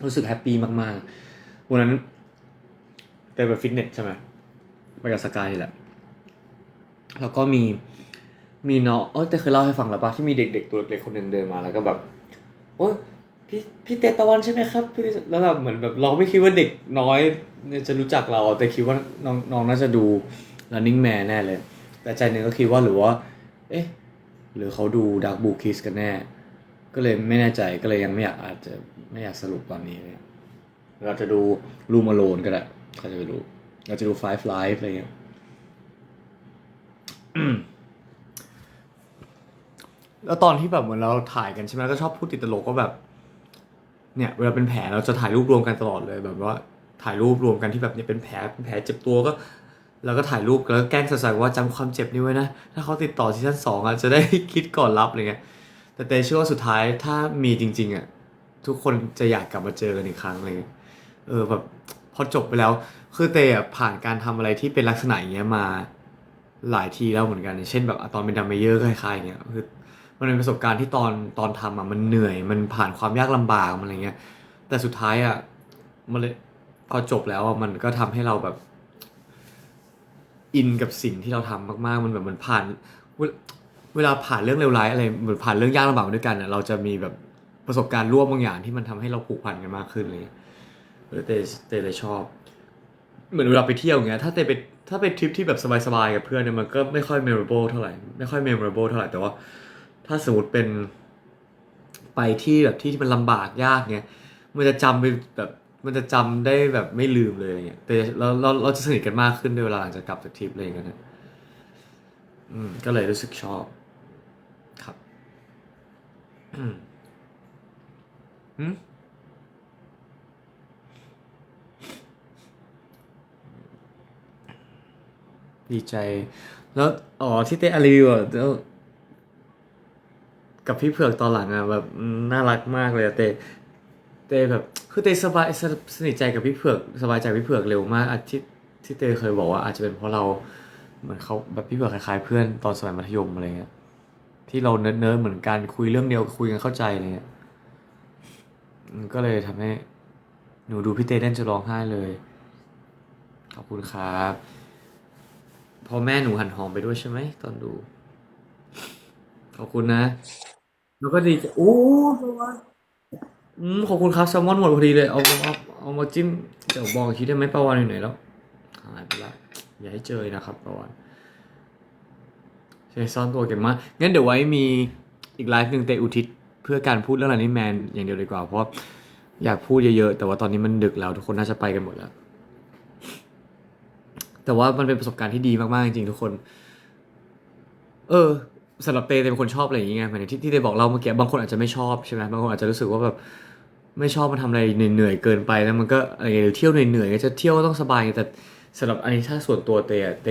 รู้สึกแฮปปี้มากๆวันนั้นเตไปฟิตเนสใช่ไหมไปกับสกายนี่แหละ แล้วก็มีน้องแต่เคยเล่าให้ฟังแล้วปะที่มีเด็กๆตัวเล็กๆคนหนึ่งเดินมาแล้วก็แบบโอ้ยพี่เตตะวันใช่ไหมครับแล้วแบบเหมือนแบบเราไม่คิดว่าเด็กน้อยเนี่ยจะรู้จักเราแต่คิดว่าน้องน่าจะดู Running Man แน่เลยแต่ใจหนึ่งก็คิดว่าหรือว่าเอ๊ะหรือเขาดู Dark Blue Kiss กันแน่ก็เลยไม่แน่ใจก็เลยยังไม่อยากอาจจะไม่อยากสรุปตอนนี้เลยเราจะดู Room Alone ก็ได้เขาจะไปดูเราจะดู Five Live อะไรเงี้ย แล้วตอนที่แบบเหมือนเราถ่ายกันใช่ไหมก็ชอบพูดติดตลกว่าแบบเนี่ยเวลาเป็นแผลเราจะถ่ายรูปรวมกันตลอดเลยแบบว่าถ่ายรูปรวมกันที่แบบเนี่ยเป็นแผลเจ็บตัวก็แล้วก็ถ่ายรูปแล้วแกล้งใส่ๆว่าจำความเจ็บนี้ไว้นะถ้าเขาติดต่อซีซั่น2อ่ะจะได้คิดก่อนรับอะไรเงี้ยแต่เต้เชื่อว่าสุดท้ายถ้ามีจริงๆอ่ะทุกคนจะอยากกลับมาเจอกันอีกครั้งอะไรเงี้ยแบบพอจบไปแล้วคือเต้อะผ่านการทำอะไรที่เป็นลักษณะอย่างเงี้ยมาหลายทีแล้วเหมือนกันเช่นแบบตอนเป็นดัมเมเยอร์ก็คล้ายๆอย่างเงี้ยคือ มันเป็นประสบการณ์ที่ตอนทำอ่ะมันเหนื่อยมันผ่านความยากลำบากมันอะไรเงี้ยแต่สุดท้ายอ่ะมันเลยพอจบแล้วอ่ะมันก็ทำให้เราแบบอินกับสิ่งที่เราทำมากๆมันแบบมันผ่านเวเวลาผ่านเรื่องเลวร้ายอะไรเหมือนผ่านเรื่องยากลำบากมาด้วยกันอ่ะเราจะมีแบบประสบการณ์ร่วมบางอย่างที่มันทำให้เราผูกพันกันมากขึ้นอะไรเงี้ยเตเลยชอบเหมือนเวลาไปเที่ยวอย่างเงี้ยถ้าไปทริปที่แบบสบายๆกับเพื่อนเนี่ยมันก็ไม่ค่อย memorable เท่าไหร่ไม่ค่อย memorable เท่าไหร่แต่ว่าถ้าสมมติเป็น ไปที่แบบที่มันลำบากยากเนี้ยมันจะจำไปแบบมันจะจำได้แบบไม่ลืมเลยอะไรเงี้ยแต่เราจะสนิทกันมากขึ้นด้วยเวลาหลังจากกลับจากทริปอะไรอย่างเงี้ยนะก็เลยรู้สึกชอบครับอืมอืมดีใจแล้วที่เต้อารีวิวอะแล้วกับพี่เผือกตอนหลังอ่ะแบบน่ารักมากเลยอะเต้แบบคือเต้สนิทใจกับพี่เผือกสบายใจพี่เผือกเร็วมากที่เต้เคยบอกว่าอาจจะเป็นเพราะเราเหมือนเขาแบบพี่เผือกคล้ายๆเพื่อนตอนสมัยมัธยมอะไรเงี้ย ที่เราเนิร์ดเหมือนกันคุยเรื่องเดียวคุยกันเข้าใจอะไรเงี้ยก็เลยทำให้หนูดูพี่เต้เล่นจะร้องไห้เลยขอบคุณครับพอแม่หนูหันหอมไปด้วยใช่ไหมตอนดูขอบคุณนะแล้วก็ดีใจโอ้ขอบคุณครับแซลมอนหมดพอดีเลยเอามาจิ้มเดี๋ยวบอกอีกทีได้ไหมปลาวานอยู่ไหนแล้วหายไปละอย่าให้เจอนะครับปลาวานใช่ซ่อนตัวเก่งมากงั้นเดี๋ยวไว้มีอีกไลฟ์หนึ่งเตอุทิศเพื่อการพูดเรื่อง Running Man อย่างเดียวดีกว่าเพราะ อยากพูดเยอะๆแต่ว่าตอนนี้มันดึกแล้วทุกคนน่าจะไปกันหมดแล้วแต่ว่ามันเป็นประสบการณ์ที่ดีมากๆจริงๆทุกคนเออสำหรับเตเป็นคนชอบอะไรอย่างเงี้ยเหมือนที่เตบอกเราเมื่อกี้บางคนอาจจะไม่ชอบใช่ไหมบางคนอาจจะรู้สึกว่าแบบไม่ชอบมันทำอะไรเหนื่อยๆเกินไปแล้วมันก็อะไรหรือเที่ยวเหนื่อยๆก็จะเที่ยวก็ต้องสบายแต่สำหรับอันนี้ถ้าส่วนตัวเต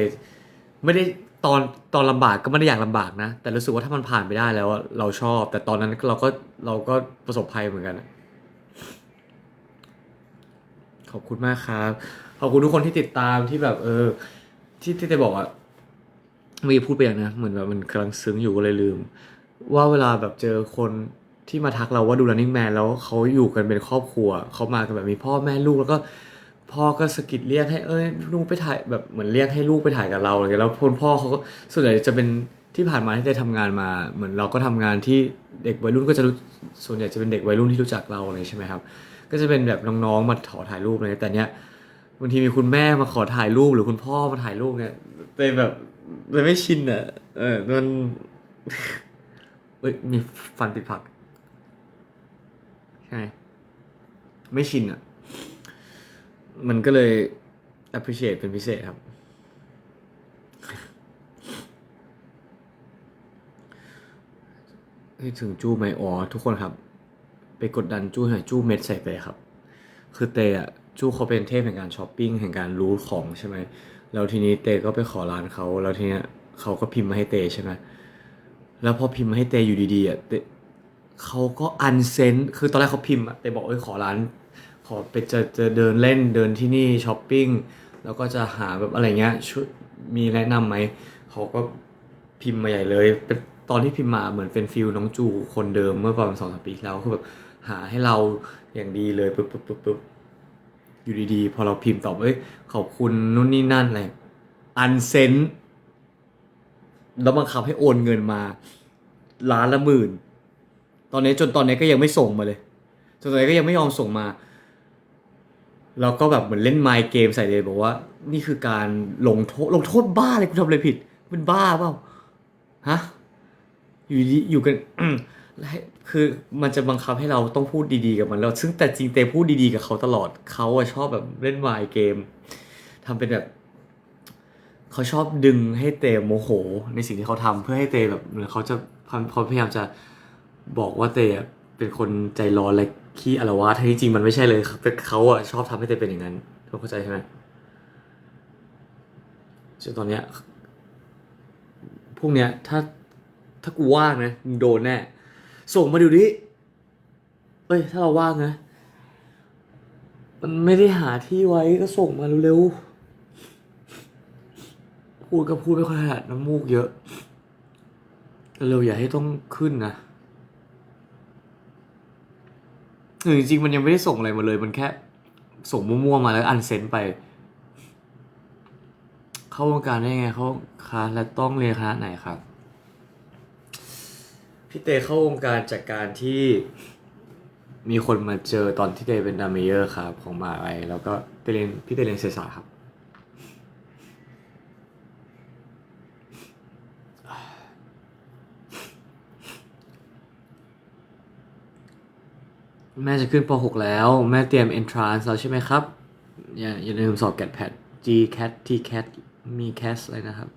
ไม่ได้ตอนตอนลำบากก็ไม่ได้อยากลำบากนะแต่รู้สึกว่าถ้ามันผ่านไปได้แล้วเราชอบแต่ตอนนั้นเราก็ประสบภัยเหมือนกัน ขอบคุณมากครับขอบคุณทุกคนที่ติดตามที่แบบที่จะบอกอ่ะเมื่อกี้พูดไปอย่างนะเหมือนแบบมันกำลังซึ้งอยู่ก็เลยลืมว่าเวลาแบบเจอคนที่มาทักเราว่าดู Running Man แล้วเขาอยู่กันเป็นครอบครัวเขามากันแบบมีพ่อแม่ลูกแล้วก็พ่อก็สะกิดเรียกให้ลูกไปถ่ายแบบเหมือนเรียกให้ลูกไปถ่ายกับเราอะไรเงี้ยแล้วพ่อเขาก็ส่วนใหญ่จะเป็นที่ผ่านมาที่ได้ทำงานมาเหมือนเราก็ทำงานที่เด็กวัยรุ่นก็จะรู้ส่วนใหญ่จะเป็นเด็กวัยรุ่นที่รู้จักเราอะไรใช่ไหมครับ ก็จะเป็นแบบน้องๆมาขอถ่ายรูปเลยแต่เนี้ยบางทีมีคุณแม่มาขอถ่ายรูปหรือคุณพ่อมาถ่ายรูปเนี่ยเลยแบบเลยไม่ชินอ่ะมันมีฟันติดผักใช่ไหมไม่ชินอ่ะมันก็เลย appreciate เป็นพิเศษครับให้ถึงจู้ไหมอ๋อทุกคนครับไปกดดันจู้หน่อยจู้เม็ดใส่ไปครับ คือเตอะจู้เขาเป็นเทพแห่งการช้อปปิ้งแห่งการรู้ของใช่ไหมแล้วทีนี้เตก็ไปขอร้านเขาแล้วทีเนี้ยเขาก็พิมพ์มาให้เตใช่ไหมแล้วพอพิมพ์มาให้เตอยู่ดีๆอ่ะเตเขาก็อันเซนคือตอนแรกเขาพิมพ์อะเตบอกขอร้านขอไปจะเดินเล่นเดินที่นี่ช้อปปิ้งแล้วก็จะหาแบบอะไรเงี้ยชุดมีแนะนำไหมเขาก็พิมพ์มาใหญ่เลยเป็นตอนที่พิมพ์มาเหมือนเป็นฟิลน้องจูคนเดิมเมื่อประมาณ2-3 ปีที่แล้วคือแบบหาให้เราอย่างดีเลยปึ๊บ อยู่ดีๆพอเราพิมพ์ตอบขอบคุณนู่นนี่นั่นอะไรอันเซน แล้วบังคับให้โอนเงินมาล้านละหมื่นตอนนี้ก็ยังไม่ส่งมาเลยจนตอนนี้ก็ยังไม่ยอมส่งมาแล้วก็แบบเหมือนเล่นไมค์เกมใส่เลยบอกว่านี่คือการลงโทษบ้าเลยกูทำอะไรผิดเป็นบ้าเปล่าฮะอยู่ดีอยู่กันแล้วคือมันจะบังคับให้เราต้องพูดดีๆกับมันแล้วซึ่งแต่จริงเตพูดดีๆกับเขาตลอดเขาอะชอบแบบเล่นไมค์เกมทำเป็นแบบ เขาชอบดึงให้เตโมโหในสิ่งที่เขาทำเพื่อให้เตแบบเหมือนเขาพยายามจะบอกว่าเตเป็นคนใจร้อนและขี้อาละวาดทั้งที่จริงมันไม่ใช่เลยแต่เขาอะชอบทำให้เตเป็นอย่างนั้นทุกเข้าใจใช่ไหมจนตอนเนี้ยพวกเนี้ยถ้ากูว่างนะมึงโดนแน่ส่งมาดูดิเอ้ยถ้าเราว่างนะมันไม่ได้หาที่ไว้ก็ส่งมาเร็วๆพูดก็พูดไม่ค่อยถนัดน้ำมูกเยอะเร็วอย่าให้ต้องขึ้นนะ จริงๆมันยังไม่ได้ส่งอะไรมาเลยมันแค่ส่งมั่วๆมาแล้วอันเซนไปเข้าวงการได้ไงเขาคลาสและต้องเรียนคณะไหนครับพี่เตเข้าวงการจากการที่มีคนมาเจอตอนที่เตเป็นดัมเมเยอร์ครับของมหาลัยแล้วก็พี่เตเรียนเศรษฐศาสตร์ครับแม่จะขึ้นป .6 แล้วแม่เตรียม entrance แล้วใช่ไหมครับอย่าลืมสอบ GAT-PAT GCAT TCAT มี CAS อะไรนะครับ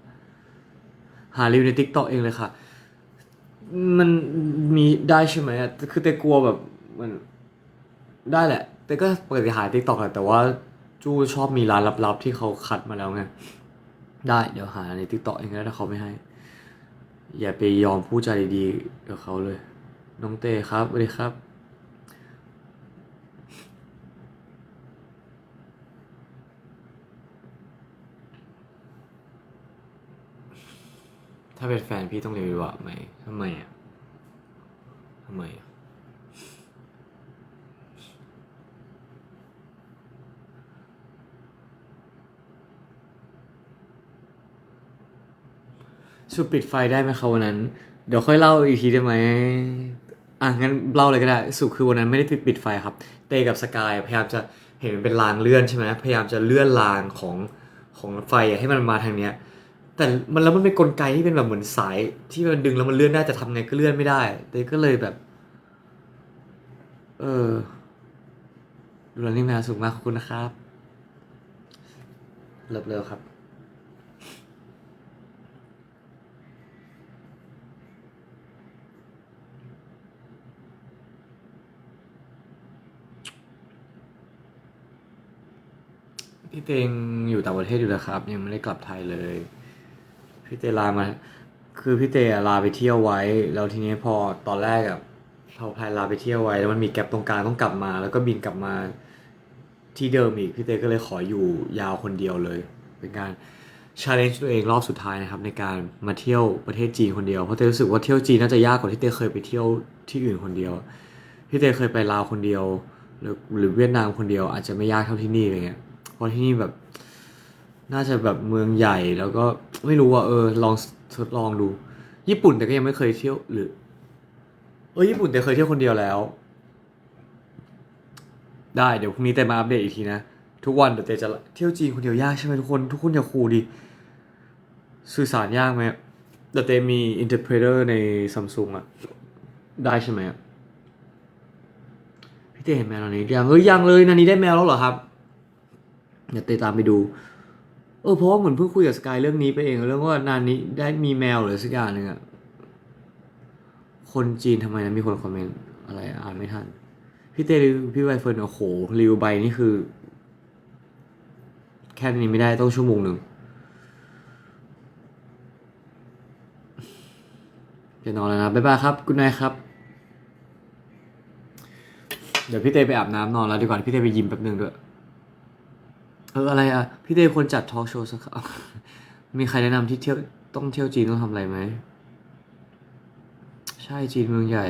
หารีวิวใน TikTok เองเลยค่ะ มันมีได้ใช่ไหมอะคือแต่กลัวแบบมันได้แหละแต่ก็ปกติหาติ๊กต็อกแหละแต่ว่าจู้ชอบมีร้านลับๆที่เขาคัดมาแล้วไงได้เดี๋ยวหาในติ๊กต็อกเองก็ได้ถ้าเขาไม่ให้อย่าไปยอมพูดจาดีๆกับเขาเลยน้องเต้ครับสวัสดีครับถ้าเป็นแฟนพี่ต้องเรียนวิศวะไหมทำไมอ่ะทำไมอ่ะสุดปิดไฟได้ไหมครับวันนั้นเดี๋ยวค่อยเล่าอีกทีได้ไหมงั้นเล่าเลยก็ได้สุดคือวันนั้นไม่ได้ปิดไฟครับเตกับสกายพยายามจะเห็นมันเป็นรางเลื่อนใช่ไหมพยายามจะเลื่อนรางของไฟให้มันมาทางเนี้ยแต่มันเป็นกลไกที่เป็นแบบเหมือนสายที่มันดึงแล้วมันเลื่อนได้แต่ทำไงก็เลื่อนไม่ได้เตก็เลยแบบเออดูแลนี่แมวสุขมากขอบคุณนะครับเลิฟเลิฟครับพี่เตงอยู่ต่างประเทศอยู่นะครับยังไม่ได้กลับไทยเลยพี่เตลามาคือพี่เตลาไปเที่ยวไว้แล้วทีนี้พอตอนแรกอะพอแพลนลาไปเที่ยวไว้แล้วมันมีแกลบตรงกลางต้องกลับมาแล้วก็บินกลับมาที่เดิมอีกพี่เตก็เลยขออยู่ยาวคนเดียวเลยเป็นการ challenge ตัวเองรอบสุดท้ายนะครับในการมาเที่ยวประเทศจีนคนเดียวเพราะเต้รู้สึกว่าเที่ยวจีนน่าจะยากกว่าที่เต้เคยไปเที่ยวที่อื่นคนเดียวพี่เต้เคยไปลาวคนเดียวหรือเวียดนามคนเดียวอาจจะไม่ยากเท่าที่นี่อะไรเงี้ยเพราะที่นี่แบบน่าจะแบบเมืองใหญ่แล้วก็ไม่รู้ว่าลองทดลองดูญี่ปุ่นแต่ก็ยังไม่เคยเที่ยวหรือญี่ปุ่นแต่เคยเที่ยวคนเดียวแล้วได้เดี๋ยวพรุ่งนี้เต้มาอัปเดตอีกทีนะทุกวันเดี๋ยวเต้จะเที่ยวจีนคนเดียวยากใช่ไหมทุกคนอย่าคูลดิ สื่อสารยากไหมแต่เตมี interpreter ใน Samsung อะได้ใช่ไหมพี่เตเห็นแมวตัวนี้ยังเลยนันนี้ได้แมวแล้วเหรอครับเดี๋ยวเตตามไปดูเพราะว่าเหมือนเพิ่งคุยกับสกายเรื่องนี้ไปเองเรื่องว่านานนี้ได้มีแมวหรือสักอย่างหนึ่งอะคนจีนทำไมนะมีคนคอมเมนต์อะไรอ่านไม่ทันพี่เตรีวิวพี่ใบเฟิร์นโอ้โหรีวิวใบนี่คือแค่นี้ไม่ได้ต้องชั่วโมงหนึ่งจะนอนแล้วนะบ๊ายบายครับกุณนายครับ เดี๋ยวพี่เตไปอาบน้ำนอนแล้วดีกว่าพี่เตไปยิมแป๊บหนึ่งด้วยอะไรอ่ะพี่เตควรจัดทอล์กโชว์สักครั้งมีใครแนะนำที่ต้องเที่ยวจีนต้องทำอะไรไหมใช่จีนเมืองใหญ่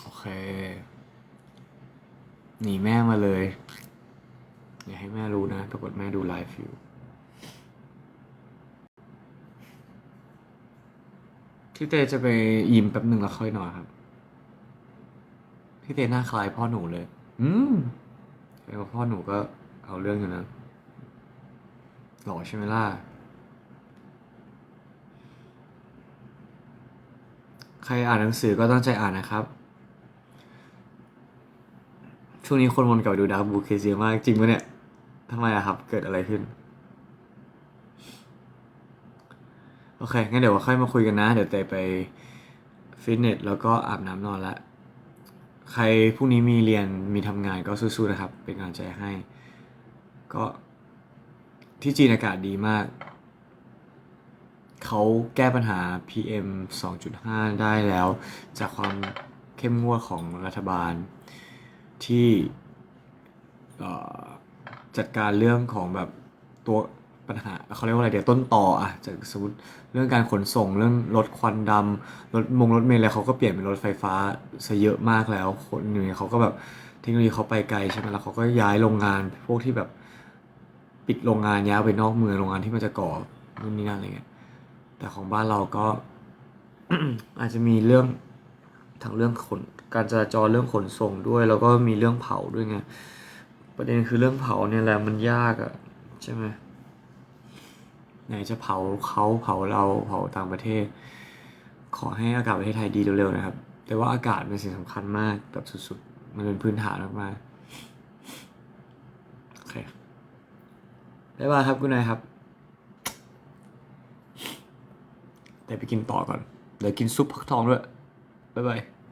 โอเคหนีแม่มาเลย อย่าให้แม่รู้นะปรากฏแม่ดูไลฟ์อยู่พี่เตจะไปยิมแป๊บหนึ่งแล้วค่อยนอนครับพี่เตหน้าคล้ายพ่อหนูเลย แล้วพ่อหนูก็เอาเรื่องอยู่นะหล่อใช่ไหมล่ะใครอ่านหนังสือก็ตั้งใจอ่านนะครับ ช่วงนี้คนวนกลับไปดูดาร์กบูเคเยอะมากจริงปะเนี่ยทำไมอะครับ เกิดอะไรขึ้น โอเค งั้นเดี๋ยวค่อยมาคุยกันนะ เดี๋ยวเตไปฟิตเนสแล้วก็อาบน้ำนอนละ ใครพรุ่งนี้มีเรียนมีทำงานก็สู้ๆนะครับ เป็นกำลังใจให้ ก็ที่จีนอากาศดีมาก เขาแก้ปัญหา PM 2.5 ได้แล้ว จากความเข้มงวดของรัฐบาลที่จัดการเรื่องของแบบตัวปัญหาเขาเรียกว่าอะไรเดี๋ยวต้นต่ออะจากสมมติเรื่องการขนส่งเรื่องลดควันดำรถเมล์อะไรเขาก็เปลี่ยนเป็นรถไฟฟ้าซะเยอะมากแล้วคนอยู่เขาก็แบบเทคโนโลยีเขาไปไกลใช่ไหมแล้วเขาก็ย้ายโรงงานพวกที่แบบปิดโรงงานย้ายไปนอกเมืองโรงงานที่มันจะก่อนู่นนี่นั่นอะไรเงี้ยแต่ของบ้านเราก็ อาจจะมีเรื่องทั้งเรื่องการจราจรเรื่องขนส่งด้วยแล้วก็มีเรื่องเผาด้วยไงประเด็นคือเรื่องเผาเนี่ยแหละมันยากอะใช่ไหมไหนจะเผาเขาเผาเราเผาต่างประเทศขอให้อากาศประเทศไทยดีเร็วๆนะครับแต่ว่าอากาศเป็นสิ่งสำคัญมากแบบสุดๆมันเป็นพื้นฐานมากๆโอเคบ๊ายบายครับคุณนายครับแต่ไปกินต่อก่อนเดี๋ยวกินซุปฟักทองด้วยบ๊ายบาย